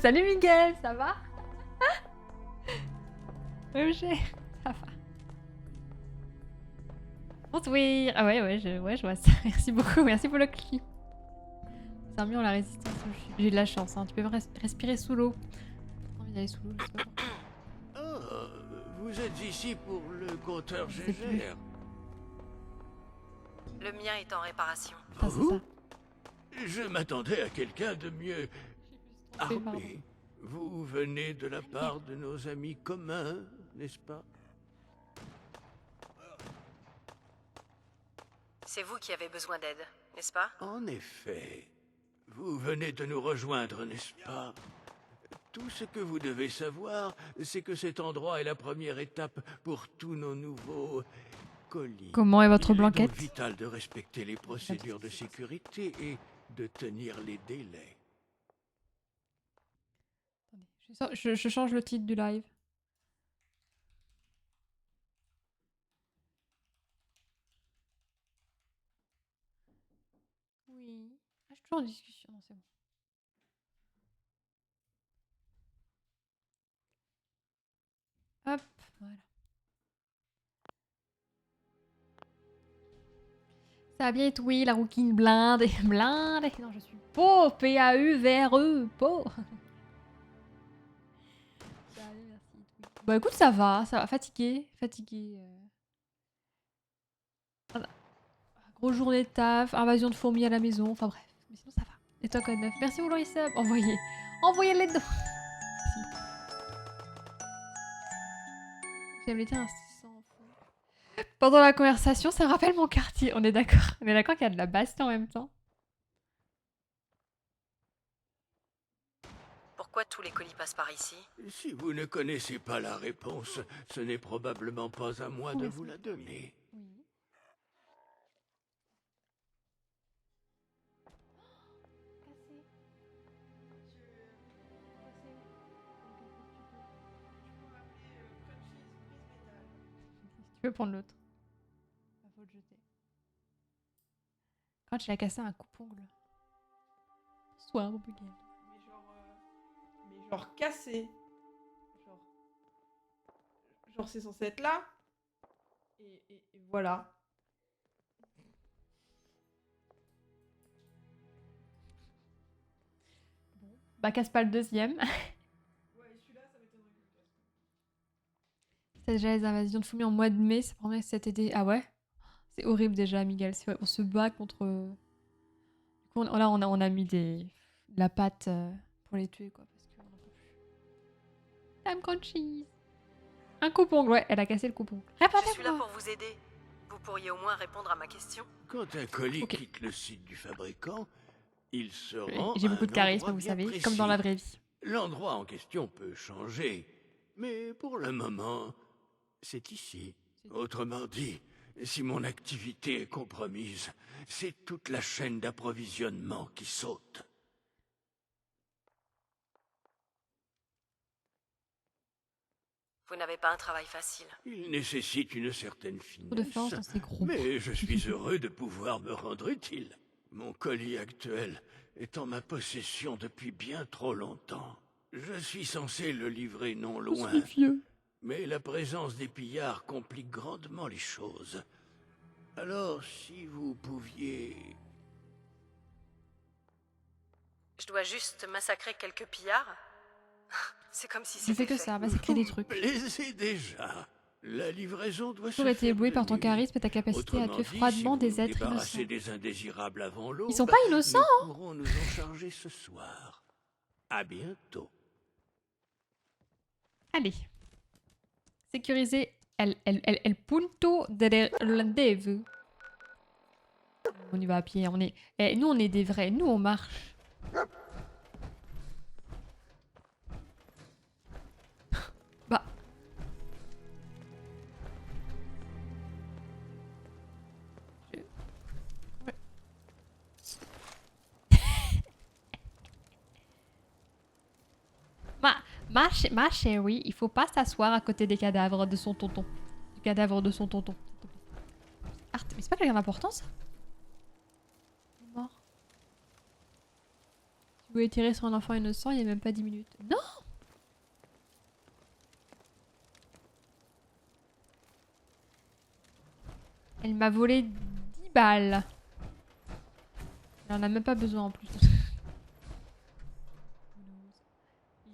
Salut Miguel, ça va? Roger, ça va. Bonsoir. Ah ouais, je vois ça. Merci beaucoup, merci pour le clip. Ça a mis en la résistance au chute. J'ai de la chance, hein. Tu peux respirer sous l'eau. J'ai envie d'aller sous l'eau, je sais pas pourquoi. Oh, vous êtes ici pour le compteur Gégère. Le mien est en réparation. Vous? Je m'attendais à quelqu'un de mieux armé. Vous venez de la part de nos amis communs, n'est-ce pas? C'est vous qui avez besoin d'aide, n'est-ce pas? En effet. Vous venez de nous rejoindre, n'est-ce pas? Tout ce que vous devez savoir, c'est que cet endroit est la première étape pour tous nos nouveaux colis. Comment est votre Il blanquette? est donc vital de respecter les procédures de sécurité et de tenir les délais. Je change le titre du live. Oui. Ah, je suis toujours en discussion, non, c'est bon. Hop, voilà. Ça va bien être, oui, la rouquine blinde. Blinde. Non, je suis pauvre. P-A-U-V-R-E. Pauvre. Bah écoute, ça va. Fatigué. Voilà. Grosse journée de taf, invasion de fourmis à la maison, enfin bref. Mais sinon ça va. Et toi, code 9. Merci pour le resub. Envoyez les deux. J'aime les tiens à 600. Pendant la conversation, ça me rappelle mon quartier. On est d'accord. On est d'accord qu'il y a de la baston en même temps. Pourquoi tous les colis passent par ici? Si vous ne connaissez pas la réponse, ce n'est probablement pas à moi de vous la donner. Oui. Tu peux prendre l'autre. Pas faut le jeter. Quand il a cassé un coupe-ongle. Soir, mon bugel. Mais genre cassé. Genre c'est censé être là. Et voilà. Bah casse pas le deuxième. C'est déjà les invasions de Fumi en mois de mai, ça promet cet été. Ah ouais? C'est horrible déjà, Miguel. C'est vrai, on se bat contre... Du coup, là, on a mis de la pâte pour les tuer, quoi. Parce qu'on n'en peut plus. Time crunchies. Un coupe-ongle, ouais, elle a cassé le coupe-ongle. Je suis là pour vous aider. Vous pourriez au moins répondre à ma question. Quand un colis quitte le site du fabricant, il se rend J'ai à beaucoup un de charisme, endroit vous bien savez, précis. comme dans la vraie vie. L'endroit en question peut changer, mais pour le moment, c'est ici. Autrement dit, si mon activité est compromise, c'est toute la chaîne d'approvisionnement qui saute. Vous n'avez pas un travail facile. Il nécessite une certaine De force dans finesse, ces gros. mais je suis heureux de pouvoir me rendre utile. Mon colis actuel est en ma possession depuis bien trop longtemps. Je suis censé le livrer non loin, mais la présence des pillards complique grandement les choses. Alors, si vous pouviez... Je dois juste massacrer quelques pillards? C'est comme si Je c'était fais que fait. ça, massacrer des trucs. Plaisez déjà. La livraison doit J'ai se toujours été faire ébloui de par ton nuit. charisme et ta capacité à Autrement tuer dit, froidement si des vous êtres débarrassez innocents. des indésirables avant l'aube, Ils sont pas innocents, hein. nous pourrons nous en charger ce soir. À bientôt. Allez. Sécuriser el punto de rendez-vous. On y va à pied. Nous, on est des vrais. Nous, on marche. Bah. Ouais. Ma chérie, il faut pas s'asseoir à côté des cadavres de son tonton. Du cadavre de son tonton. Art, mais c'est pas quelqu'un d'important ça? Il est mort. Si vous voulez tirer sur un enfant innocent, il y a même pas 10 minutes. Non! Elle m'a volé 10 balles. Elle en a même pas besoin en plus.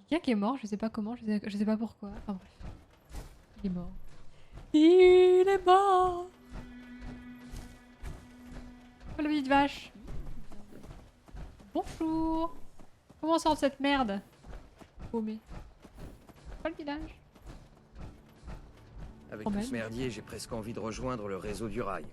Quelqu'un qui est mort, je sais pas comment, je sais pas pourquoi. Enfin bref. Il est mort. Il est mort. Oh la petite vache. Bonjour. Comment sort cette merde? Paumé. Pas le village. Avec Quand tout même. ce merdier, j'ai presque envie de rejoindre le réseau du rail.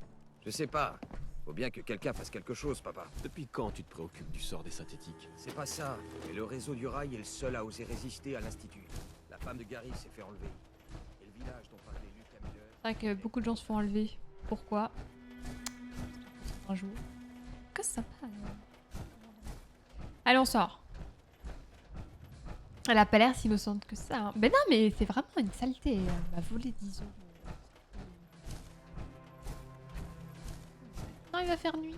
Je sais pas. Faut bien que quelqu'un fasse quelque chose, papa. Depuis quand tu te préoccupes du sort des synthétiques? C'est pas ça. Mais le réseau du rail est le seul à oser résister à l'Institut. La femme de Gary s'est fait enlever. Et le village dont parlait Lucas Miller... C'est vrai que beaucoup de gens se font enlever. Pourquoi? Un jour. Que ça va. Allez, on sort. Elle a pas l'air si innocente que ça. Hein. Mais non, mais c'est vraiment une saleté. Elle m'a volé 10 euros. Non, il va faire nuit.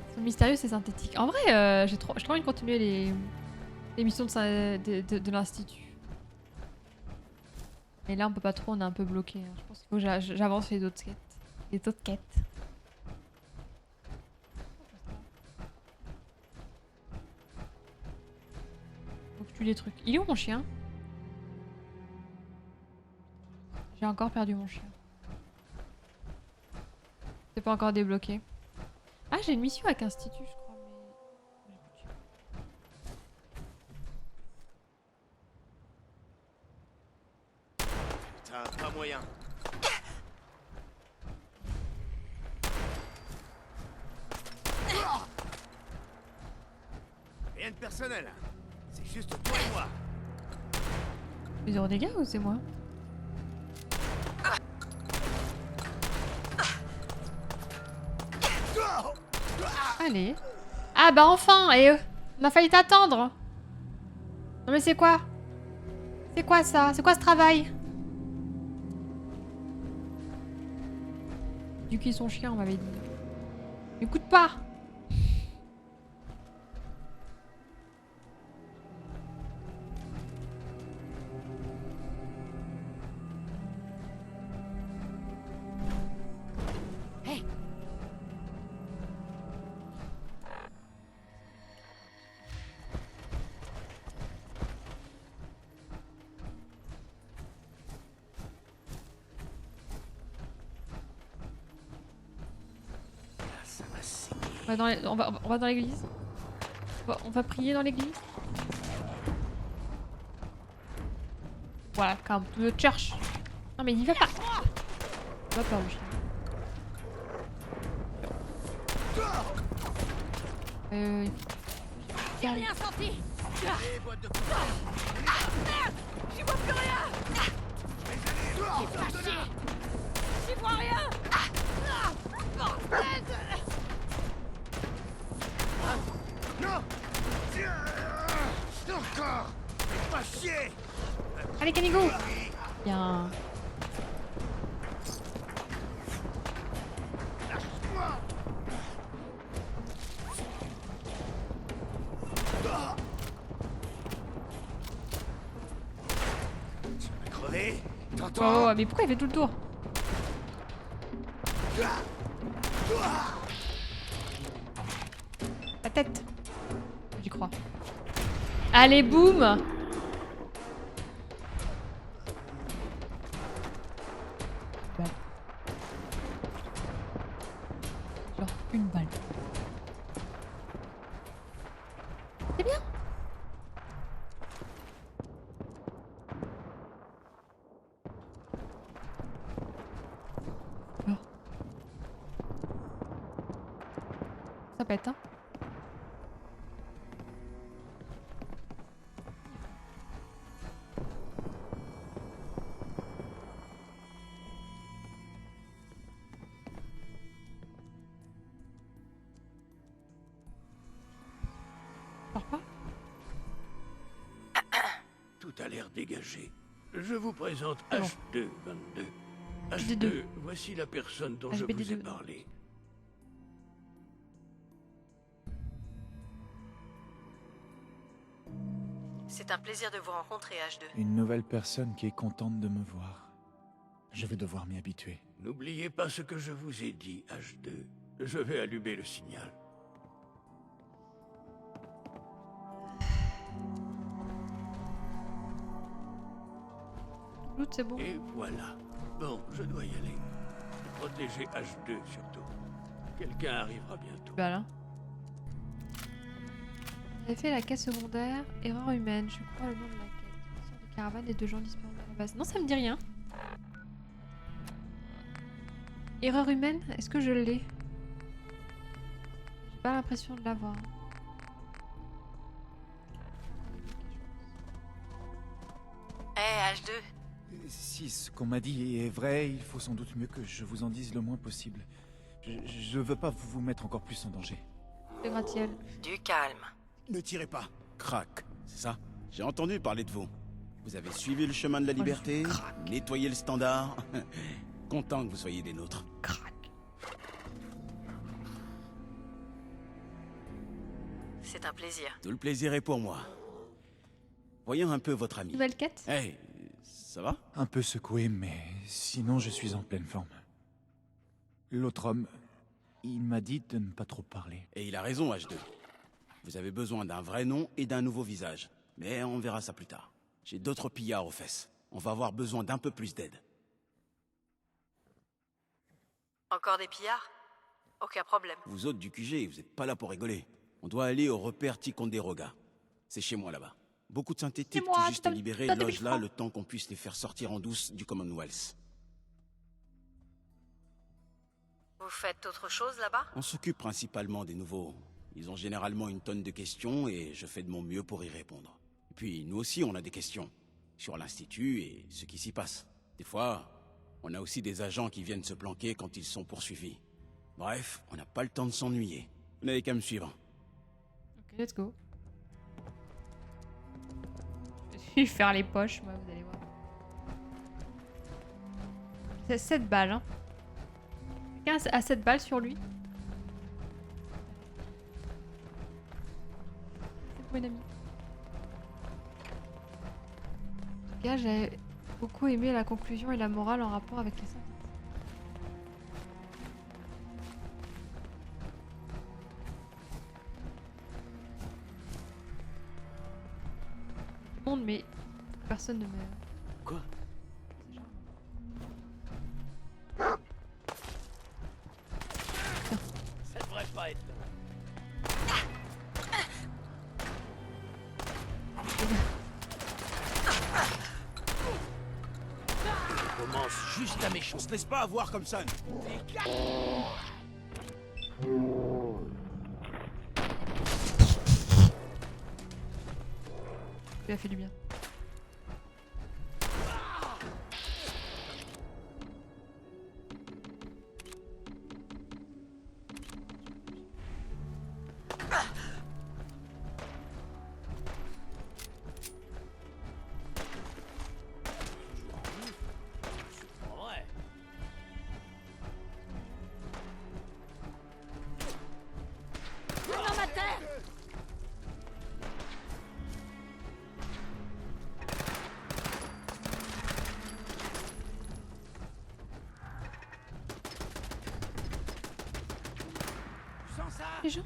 Ils sont mystérieux, c'est synthétique. En vrai, j'ai trop envie de continuer les missions de l'Institut. Mais là, on peut pas trop, on est un peu bloqué. Hein. Je pense qu'il faut que j'avance les autres quêtes. Les autres quêtes. Faut que tu tues les trucs. Il est où mon chien? J'ai encore perdu mon chien. C'est pas encore débloqué. Ah, j'ai une mission avec Institut, je crois, Putain, pas moyen. Rien de personnel. C'est juste toi et moi. mais... 0 dégâts ou c'est moi? Allez. Ah bah enfin. Et on a failli t'attendre. Non mais c'est quoi? C'est quoi ça? C'est quoi ce travail? Éduquer son chien, on m'avait dit. Écoute pas. Hey. Ça m'a saigné. On va dans l'église. On va prier dans l'église. Voilà, come to the church. Non mais il va pas. Il va pas le chien. J'ai rien senti. Merde, j'y vois plus rien. J'ai pas chier. J'y vois rien. Bordel. Non. Encore. Fais pas chier. Allez Canigo. Bien. Crevé. Oh, mais pourquoi il fait tout le tour? La tête. J'y crois. Allez, boum. Genre une balle. C'est bien. Alors. Ça pète, hein. Tout a l'air dégagé. Je vous présente Ah bon. H222. HD2. H2, voici la personne dont je vous ai HBD2. parlé. C'est un plaisir de vous rencontrer, H2. Une nouvelle personne qui est contente de me voir. Je vais devoir m'y habituer. N'oubliez pas ce que je vous ai dit, H2. Je vais allumer le signal. L'autre, c'est bon. Et voilà. Bon, je dois y aller. Protégez H2 surtout. Quelqu'un arrivera bientôt. Voilà. J'ai fait la quête secondaire, erreur humaine, je crois le nom de la quête. Une sorte de caravane et 2 gens disparus dans la base. Non, ça me dit rien. Erreur humaine, est-ce que je l'ai? J'ai pas l'impression de l'avoir. Hé, H2. Si ce qu'on m'a dit est vrai, il faut sans doute mieux que je vous en dise le moins possible. Je veux pas vous mettre encore plus en danger. Le gratte-ciel. Du calme. Ne tirez pas. Crac, c'est ça? J'ai entendu parler de vous. Vous avez suivi le chemin de la liberté, nettoyé le standard. Content que vous soyez des nôtres. C'est un plaisir. Tout le plaisir est pour moi. Voyons un peu votre ami. Nouvelle quête? Hey, ça va? Un peu secoué, mais sinon je suis en pleine forme. L'autre homme, il m'a dit de ne pas trop parler. Et il a raison, H2. Vous avez besoin d'un vrai nom et d'un nouveau visage. Mais on verra ça plus tard. J'ai d'autres pillards aux fesses. On va avoir besoin d'un peu plus d'aide. Encore des pillards? Aucun problème. Vous autres du QG, vous êtes pas là pour rigoler. On doit aller au repère Ticonderoga. C'est chez moi là-bas. Beaucoup de synthétiques tout juste libérés logent là le temps qu'on puisse les faire sortir en douce du Commonwealth. Vous faites autre chose là-bas? On s'occupe principalement des nouveaux. Ils ont généralement une tonne de questions et je fais de mon mieux pour y répondre. Et puis nous aussi on a des questions. Sur l'Institut et ce qui s'y passe. Des fois, on a aussi des agents qui viennent se planquer quand ils sont poursuivis. Bref, on n'a pas le temps de s'ennuyer. Vous n'avez qu'à me suivre. Ok, let's go. Je vais faire les poches, moi, vous allez voir. C'est 7 balles, hein. Quelqu'un a 7 balles sur lui. C'est pour une amie. En tout cas, j'ai beaucoup aimé la conclusion et la morale en rapport avec les synthétiques. Monde, mais personne ne me... Quoi? Ça devrait pas être là. On commence juste à méchant. On se laisse pas avoir comme ça. Il a fait du bien. Les gens,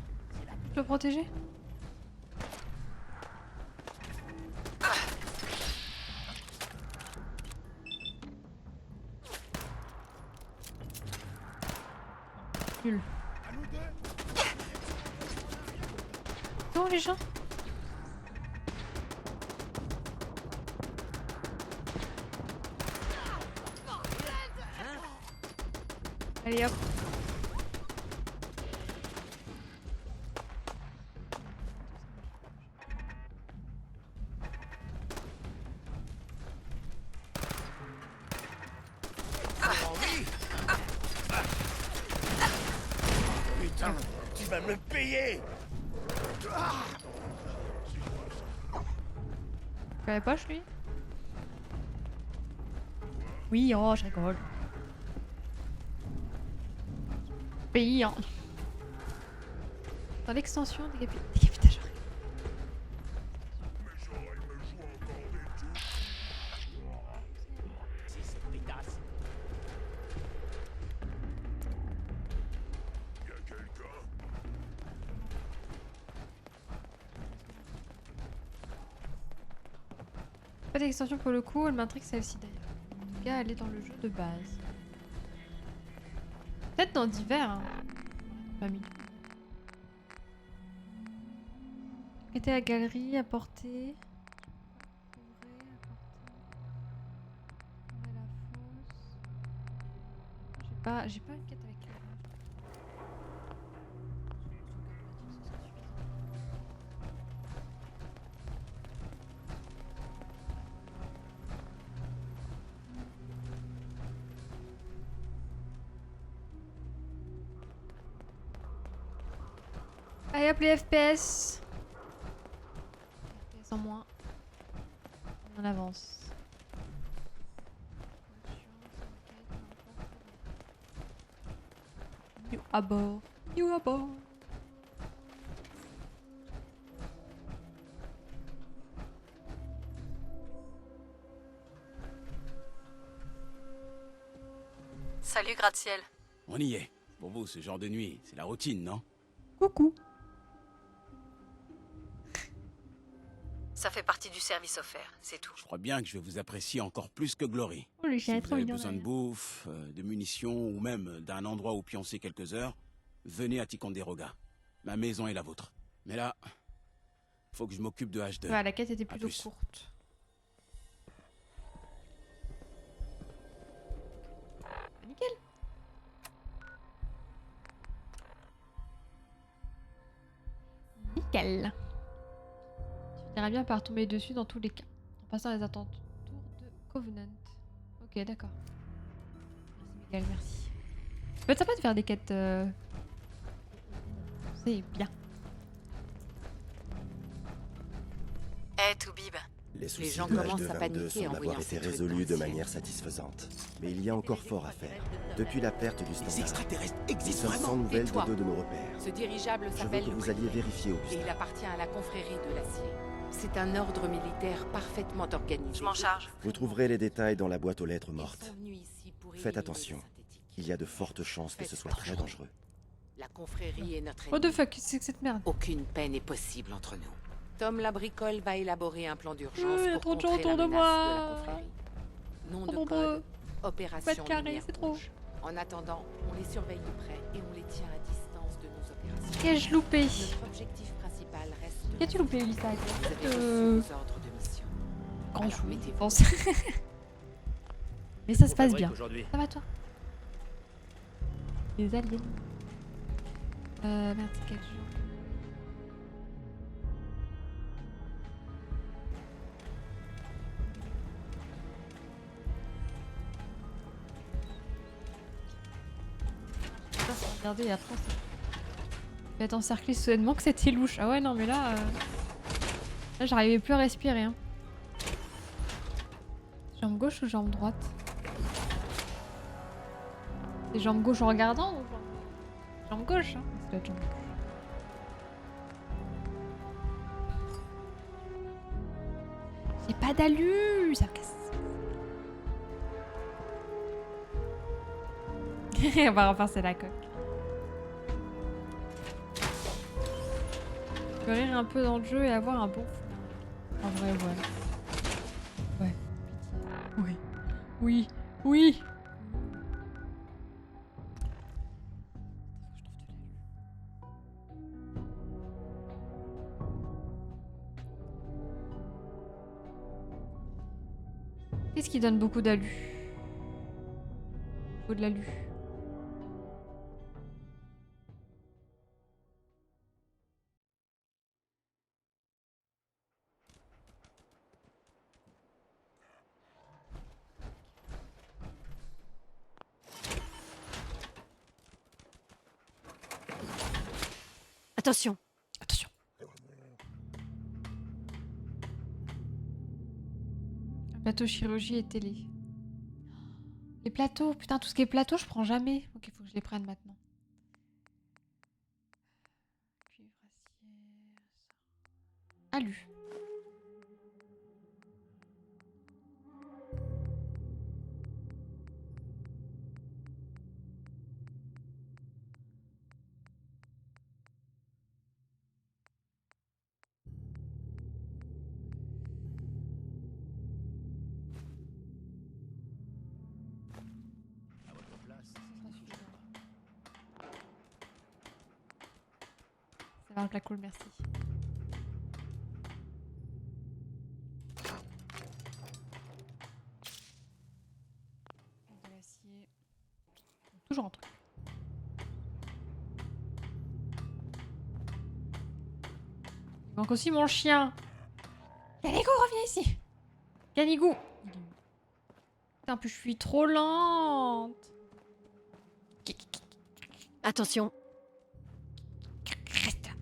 je dois protéger. Nul. Non, les gens. Allez hop. Putain, tu vas me payer. Tu la poche, lui? Oui, oh, je rigole. Payant. Dans l'extension, décapitage. Pas d'extension pour le coup, elle m'intrigue celle-ci d'ailleurs. En tout cas, elle est dans le jeu de base. Peut-être dans divers, hein. Pas mis. Était à la galerie, à portée. J'ai pas une quête avec elle. Allez hop les FPS. FPS en moins. On avance. New à bord. New à bord. Salut gratte-ciel. On y est. Pour vous, ce genre de nuit, c'est la routine, non? Coucou. Ça fait partie du service offert, c'est tout. Je crois bien que je vais vous apprécier encore plus que Glory. Oh, le Si chien est vous trop avez mignon. besoin de bouffe, de munitions ou même d'un endroit où pioncer quelques heures, venez à Ticonderoga. Ma maison est la vôtre. Mais là, faut que je m'occupe de H2. Ouais, la quête était À plutôt plus. courte. Nickel. Nickel. Tu finiras bien par tomber dessus dans tous les cas. En passant les attentes. Tour de Covenant. Ok, d'accord. Merci Miguel, merci. Ça peut être sympa de faire des quêtes. C'est bien. Eh, Toubib. Les soucis gens de commencent à H222 paniquer en semblent avoir voyant été ces trucs résolus de dans le manière satisfaisante. Mais il y a encore fort à faire. Depuis la perte du standard, extraterrestres nous existent sommes sans vraiment. nouvelles Et toi de deux de nos repères. Ce dirigeable Je veux s'appelle que le vous alliez Préfet, vérifier et Augustin. il appartient à la confrérie de l'acier. C'est un ordre militaire parfaitement organisé. Je m'en charge. Vous trouverez les détails dans la boîte aux lettres Ils mortes. sont venus ici pour Faites éliminer attention. les synthétiques. Il y a de fortes chances que ce soit très dangereux. La confrérie est notre What ennemi. the fuck, qu'est-ce que c'est que cette merde? Aucune paix n'est possible entre nous. Tom Labricole va élaborer un plan d'urgence Il y a pour trop de gens contrer la autour de menace moi. de la confrérie. Nom Trop de nombreux. code, opération Pas de carré, Lumière c'est trop. Rouge. En attendant, on les surveille de près et on les tient à distance de nos opérations. Qu'ai-je loupé? Notre objectif principal reste de... Qu'as-tu loupé, Ulissa? Vous avez reçu vos ordres de mission. Grand Alors, chose, mettez-vous. je pense. Mais ça se On passe fabrique bien. aujourd'hui. Ça va toi? Les aliens. Merde, c'est quel jeu? Putain, faut regarder, il y a trop. Il va être encerclé soudainement que c'était louche. Ah ouais, non, mais là. Là, j'arrivais plus à respirer. Hein. Jambe gauche ou jambe droite? C'est jambe gauche en regardant ou jambe gauche? Hein. Ça doit être jambe gauche. J'ai pas d'alu, ça casse. On va repasser la coque. Je peux rire un peu dans le jeu et avoir un bon film. En vrai, ouais. Ouais. Oui. Oui. Oui. Qu'est-ce qui donne beaucoup d'alu? Faut de l'alu. Attention. Attention. Plateau chirurgie et télé. Les plateaux, putain, tout ce qui est plateau, je prends jamais. Ok, faut que je les prenne maintenant. Cuivre, acier, ça. Alu. Ça marche la cool, merci. De l'acier. Toujours un truc. Il manque aussi mon chien. Ganigou, reviens ici. Ganigou. Putain, plus je suis trop lente. Attention. Reste là.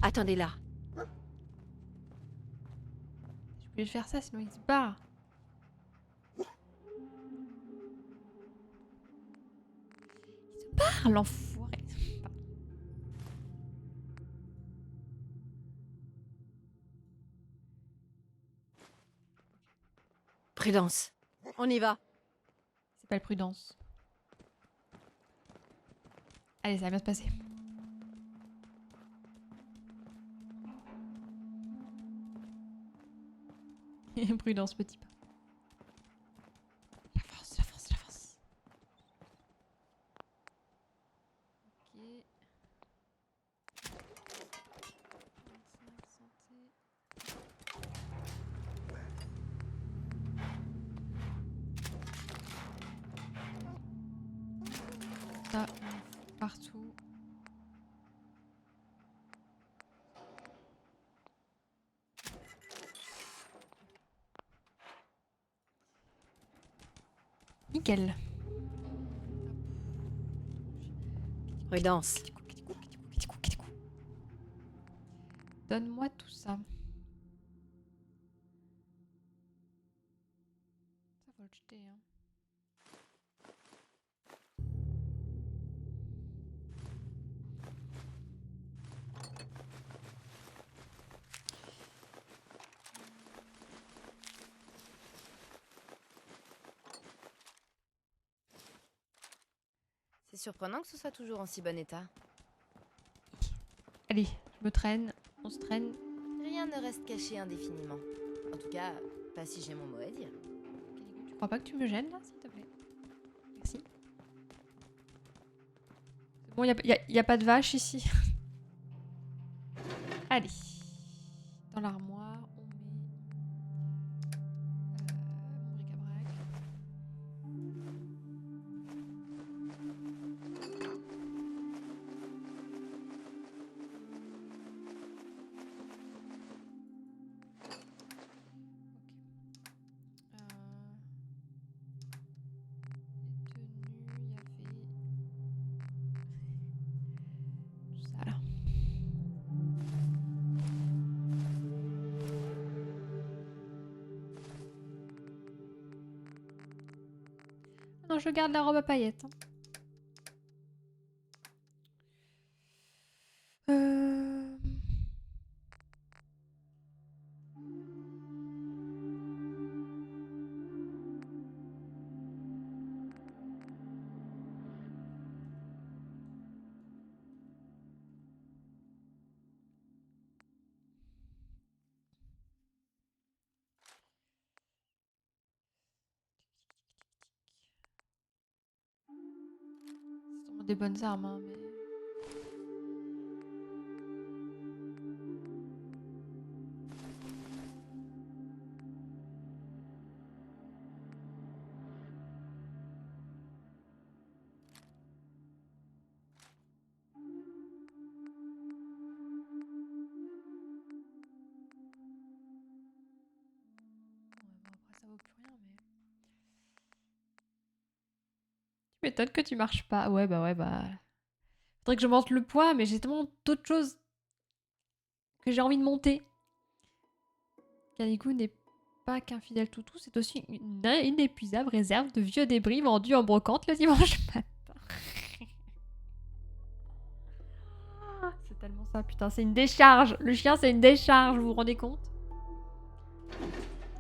Attendez là. Je voulais faire ça, sinon il se barre. Il se barre, l'enfoiré. Prudence. On y va. C'est pas le prudence. Allez, ça va bien se passer. Prudence, petit pas. Ça, partout. Nickel. Prudence. Donne-moi tout ça. Ça faut le jeter, hein. C'est surprenant que ce soit toujours en si bon état. Allez, je me traîne. On se traîne. Rien ne reste caché indéfiniment. En tout cas, pas si j'ai mon mot à dire. Tu crois pas que tu me gênes là, s'il te plaît? Merci. C'est bon, y a pas de vache ici. Allez. Dans l'armoire, on met mon bric-à-brac. Non, je garde la robe à paillettes. Hein. Des bonnes armes, hein, mais... après, ça vaut plus rien, mais... Tu m'étonnes que tu marches pas. Ouais, bah... Faudrait que je monte le poids, mais j'ai tellement d'autres choses que j'ai envie de monter. Canicou n'est pas qu'un fidèle toutou, c'est aussi une inépuisable réserve de vieux débris vendus en brocante le dimanche matin. C'est tellement ça, putain, c'est une décharge. Le chien, c'est une décharge, vous vous rendez compte?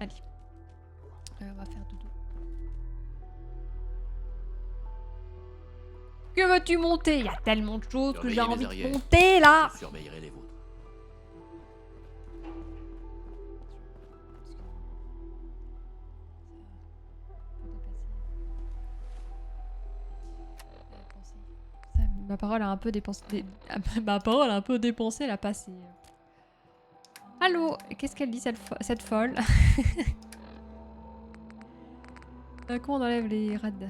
Allez. On va faire dodo. Que veux-tu monter? Il y a tellement de choses que j'ai envie de monter là. Je surveillerai les vôtres. Ma parole a un peu dépensé. Ma parole a un peu dépensé la passée. Allô? Qu'est-ce qu'elle dit cette folle? D'un coup on enlève les rats. De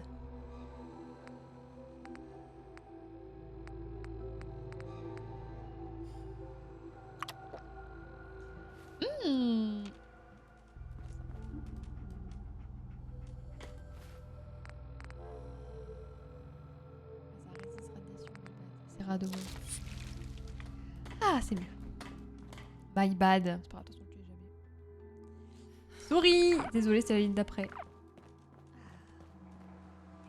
ah, c'est mieux. My bad. C'est pas grave, de toute façon, tu es jamais. Souris! Désolée, c'est la ligne d'après.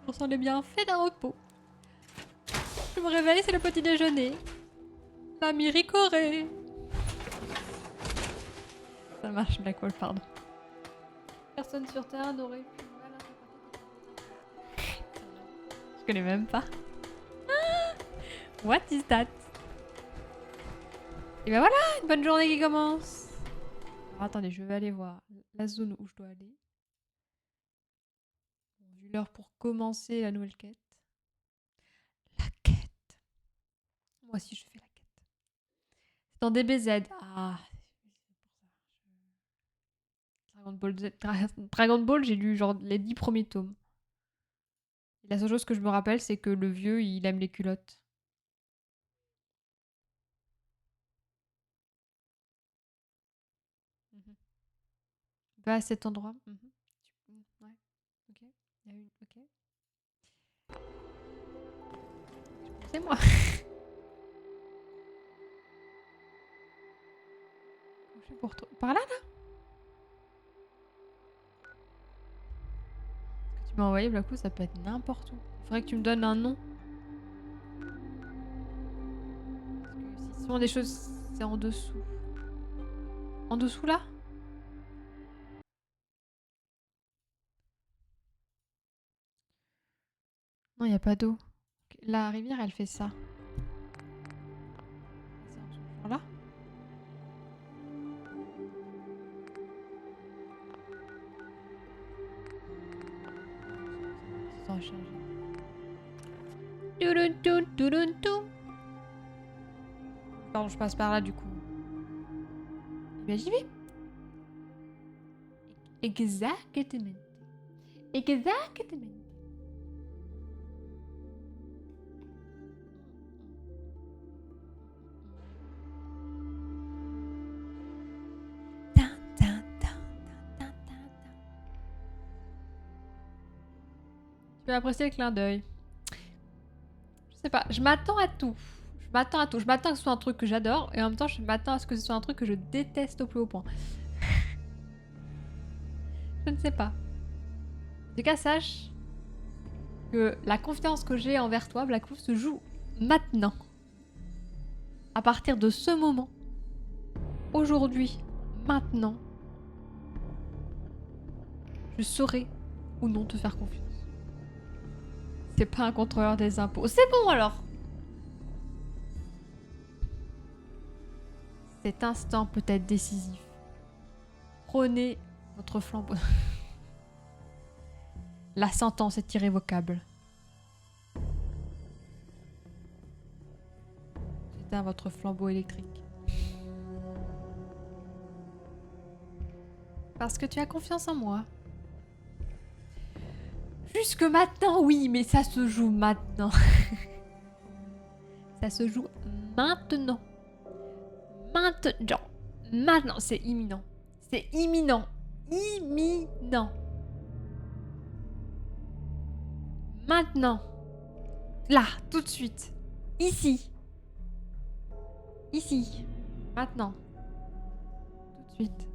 Je ressens les bienfaits d'un repos. Je me réveille, c'est le petit déjeuner. La miricorée. Ça marche, Blackwall, pardon. Personne sur Terre n'aurait pu mal interpréter. Je connais même pas. What is that? Et ben voilà, une bonne journée qui commence. Alors, attendez, je vais aller voir la zone où je dois aller. Bon, vu l'heure pour commencer la nouvelle quête. La quête. Moi aussi, je fais la quête. C'est dans DBZ. Ah, c'est pour ça. Dragon Ball, j'ai lu genre les 10 premiers tomes. La seule chose que je me rappelle, c'est que le vieux, il aime les culottes. Mhm. Va à cet endroit. Ouais. Ok. Il y a une. Ok. C'est moi. Comment je fais pour par là, là? Ce que tu m'as envoyé, Blacko, ça peut être n'importe où. Il faudrait que tu me donnes un nom. Parce que si ce sont des choses, c'est en dessous. En dessous, là? Non, il n'y a pas d'eau. La rivière, elle fait ça. C'est en là? Ça a changé. Pardon, je passe par là du coup. Mais j'y vais. Exactement. Exactement. Tu vas apprécier le clin d'œil. Je sais pas, je m'attends à tout. Je m'attends à tout. Je m'attends à ce que ce soit un truc que j'adore et en même temps, je m'attends à ce que ce soit un truc que je déteste au plus haut point. Je ne sais pas. En tout cas, sache que la confiance que j'ai envers toi, Blackwolf, se joue maintenant. À partir de ce moment, aujourd'hui, maintenant, je saurai ou non te faire confiance. C'est pas un contrôleur des impôts. C'est bon alors! Cet instant peut être décisif. Prenez votre flambeau. La sentence est irrévocable. J'éteins votre flambeau électrique. Parce que tu as confiance en moi. Jusque maintenant, oui, mais ça se joue maintenant. Ça se joue maintenant. Maintenant. Maintenant, c'est imminent. C'est imminent. Imminent. Maintenant. Là, tout de suite. Ici. Ici. Maintenant. Tout de suite.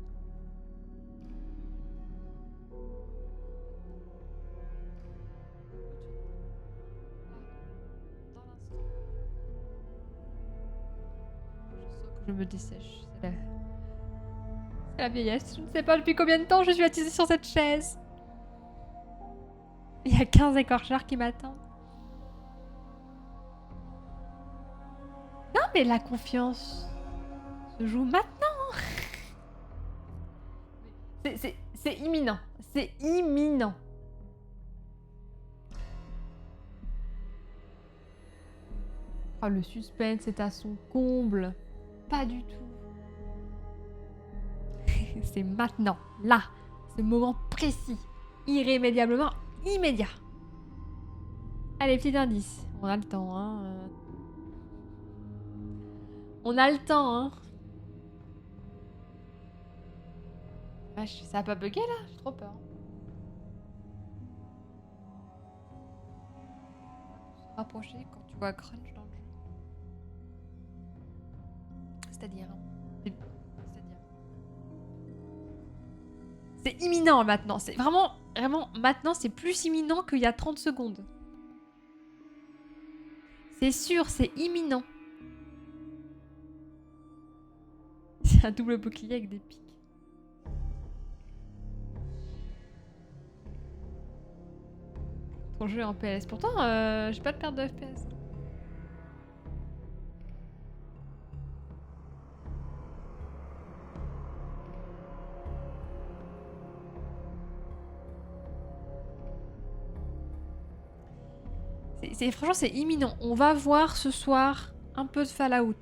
Je me dessèche. C'est la vieillesse. Je ne sais pas depuis combien de temps je suis assise sur cette chaise. Il y a 15 écorcheurs qui m'attendent. Non, mais la confiance se joue maintenant. C'est imminent. C'est imminent. Oh, le suspense est à son comble. Pas du tout. C'est maintenant, là, ce moment précis, irrémédiablement immédiat. Allez, petit indice. On a le temps, hein. On a le temps, hein. Vache, ça a pas bugué là? J'ai trop peur. Se rapprocher quand tu vois Crunch dans le jeu. C'est-à-dire. C'est imminent maintenant. C'est vraiment, vraiment, maintenant, c'est plus imminent qu'il y a 30 secondes. C'est sûr, c'est imminent. C'est un double bouclier avec des pics. Ton jeu est en PS. Pourtant, j'ai pas de perte de FPS. Franchement, c'est imminent. On va voir ce soir un peu de Fallout.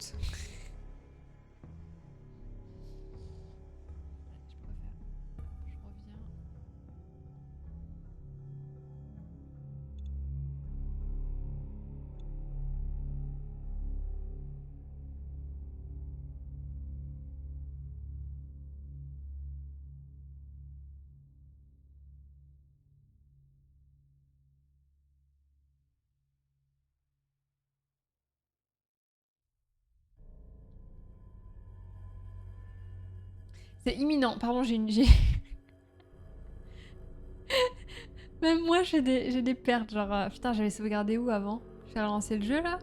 C'est imminent. Pardon, j'ai... Même moi, j'ai des pertes. Genre, putain, j'avais sauvegardé où avant? Je vais relancer le jeu, là?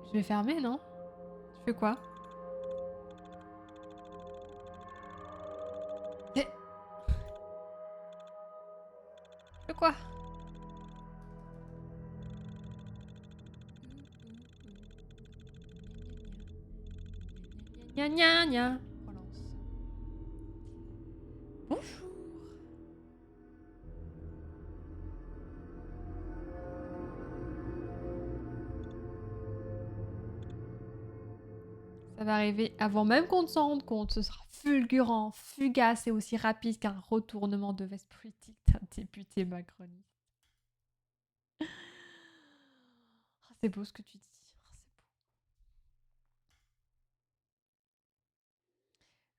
Je vais fermer, non? Je fais quoi? Je fais quoi? Gna gna gna. Relance. Bonjour. Ça va arriver avant même qu'on ne s'en rende compte. Ce sera fulgurant, fugace et aussi rapide qu'un retournement de veste politique d'un député macroniste. Oh, c'est beau ce que tu dis. Oh, c'est beau.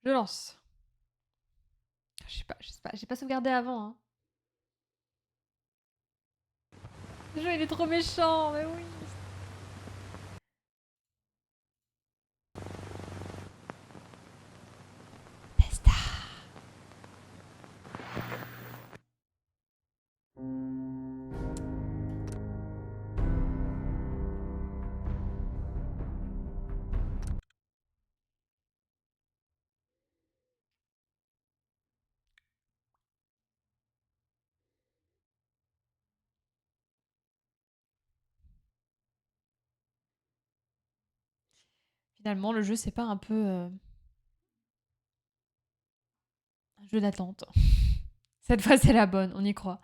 Je lance. Je sais pas, j'ai pas sauvegardé avant. Hein. Le jeu il est trop méchant, mais oui. Testa. Finalement, le jeu, c'est pas un peu un jeu d'attente. Cette fois, c'est la bonne, on y croit.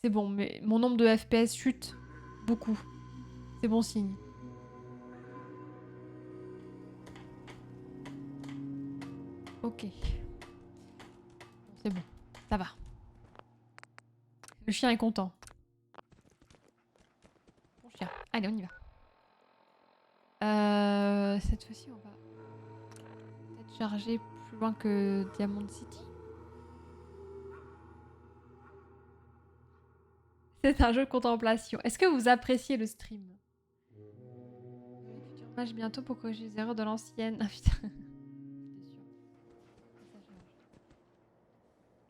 C'est bon, mais mon nombre de FPS chute beaucoup. C'est bon signe. Ok. C'est bon, ça va. Le chien est content. Bon chien. Allez, on y va. Cette fois-ci, on va peut-être charger plus loin que Diamond City. C'est un jeu de contemplation. Est-ce que vous appréciez le stream? Futur match bientôt pour corriger les erreurs de l'ancienne. Ah putain.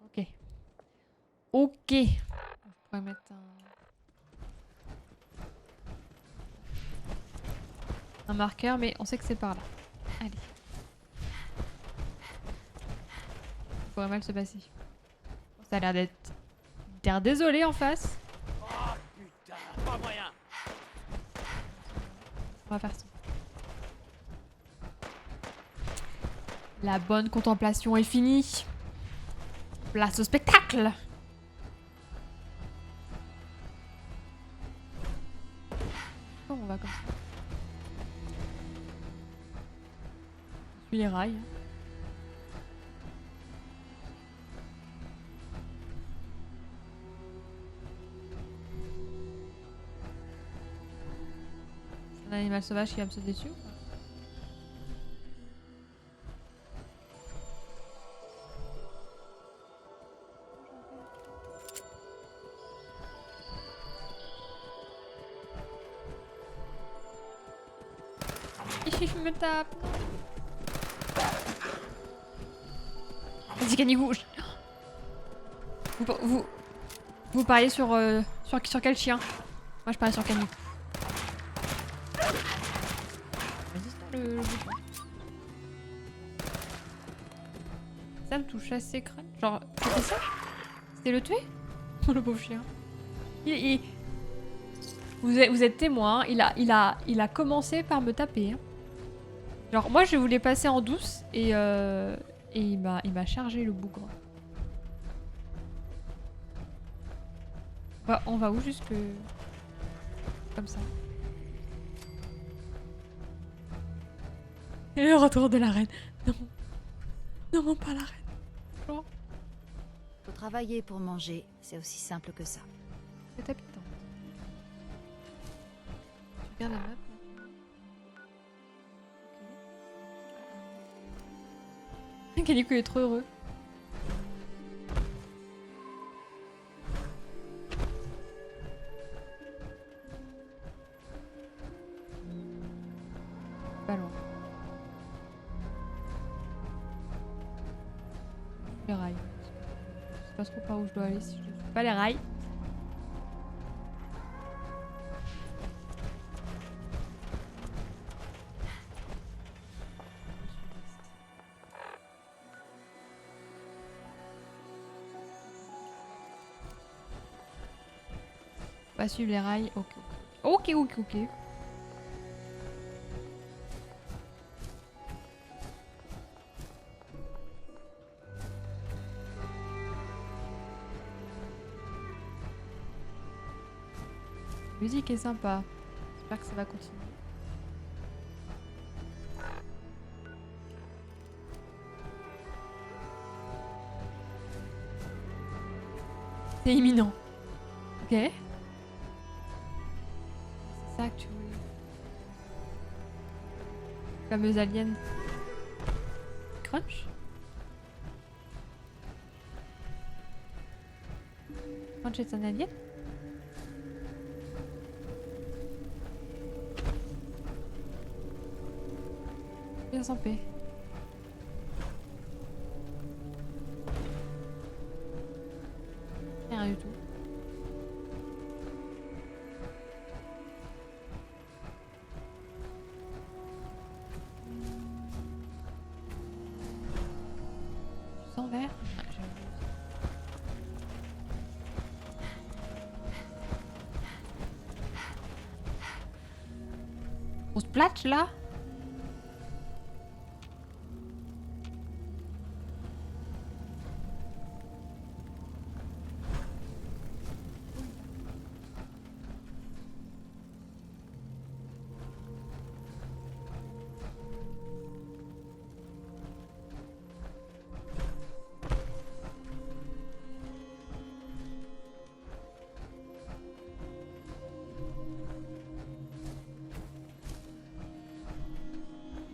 Ok. Ok. Je pourrais mettre un marqueur, mais on sait que c'est par là. Allez. Ça pourrait mal se passer. Bon, ça a l'air d'être... T'es désolé en face. Oh putain, pas moyen. On va faire ça. La bonne contemplation est finie. Place au spectacle. Bon, on va comme ça. On suit les rails. Un animal sauvage qui va me sauter dessus ou pas? Il me tape. Vas-y, Canigou. Vous pariez sur quel chien? Moi, je parie sur Canigou. Le bouton. Ça me touche assez crâne. Genre, c'était ça? C'était le tuer? Le pauvre chien. Vous êtes témoin, il a commencé par me taper. Hein. Genre, moi je voulais passer en douce et il m'a chargé le bougre. On va où jusque... Comme ça. Et le retour de la reine. Non. Non, pas la reine. Oh. Faut travailler pour manger, c'est aussi simple que ça. C'est habitant. Tu regardes la map. Ok. Calico est trop heureux. les rails. Je sais pas trop par où je dois aller si je ne suis pas les rails. Pas suivre les rails. Ok. Ok, ok, ok. La musique est sympa. J'espère que ça va continuer. C'est imminent. Ok. C'est ça que tu voulais. Fameuse alien. Crunch. Crunch est un alien? Bien en paix. Rien du tout. Sans verre. Ah, on se platch là?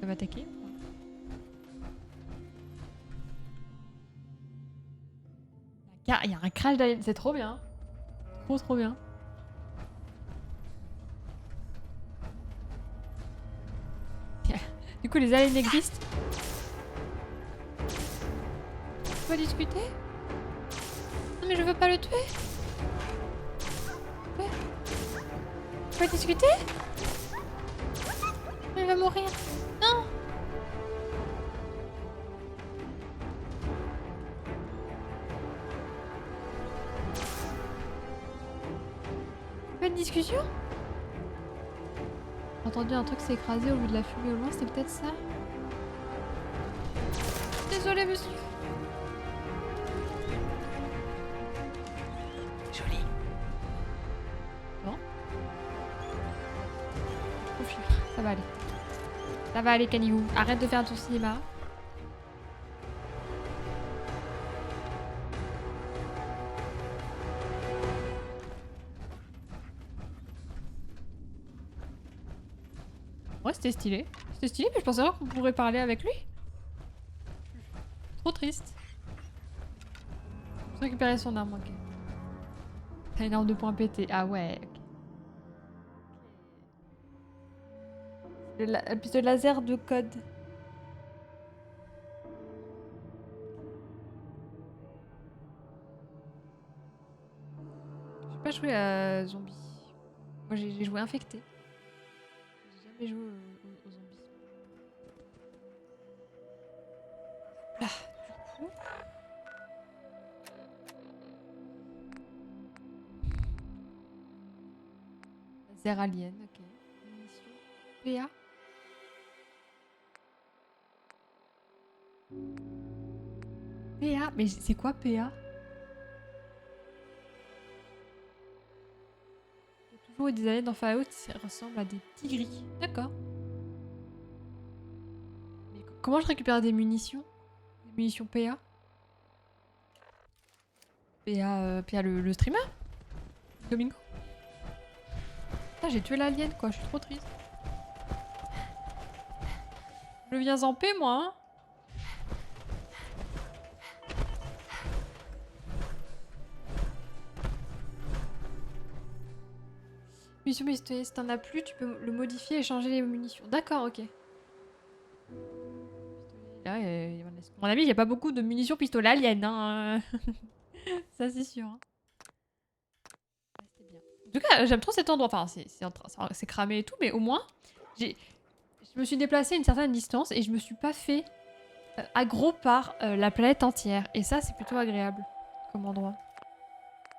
Ça va attaquer. Il y a un crash d'alien, c'est trop bien. Trop bien. Du coup les aliens existent. On va discuter? Non mais je veux pas le tuer. Ouais. On va discuter? Il va mourir. Non. Pas de discussion? J'ai entendu un truc s'est écrasé au vu de la fumée au loin, c'était peut-être ça? Désolé monsieur. Joli. Bon. Faut fuir, ça va aller. Ça va aller Canigou. Arrête de faire ton cinéma. Ouais, c'était stylé. C'était stylé, mais je pensais qu'on pourrait parler avec lui. Trop triste. Faut récupérer son arme, ok. T'as une arme de poing pété. Ah ouais, ok. La pistolet laser de code. J'ai pas joué à zombie. Moi j'ai joué infecté. J'ai jamais joué aux zombies. Là, du coup. Laser alien, ok. Munitions. PA. PA, mais c'est quoi PA? Il y a toujours eu des aliens dans Fallout qui ressemblent à des petits gris. D'accord. Mais comment je récupère des munitions? Des munitions PA? PA le streamer? Domingo? Putain, j'ai tué l'alien quoi, je suis trop triste. Je viens en paix moi hein. Munitions, mais si t'en as plus, tu peux le modifier et changer les munitions. D'accord, ok. Là, il y en a À mon avis, il n'y a pas beaucoup de munitions pistolet alien. Hein. Ça, c'est sûr. Hein. En tout cas, j'aime trop cet endroit. Enfin, c'est cramé et tout, mais au moins, je me suis déplacée à une certaine distance et je me suis pas fait aggro par la planète entière. Et ça, c'est plutôt agréable comme endroit.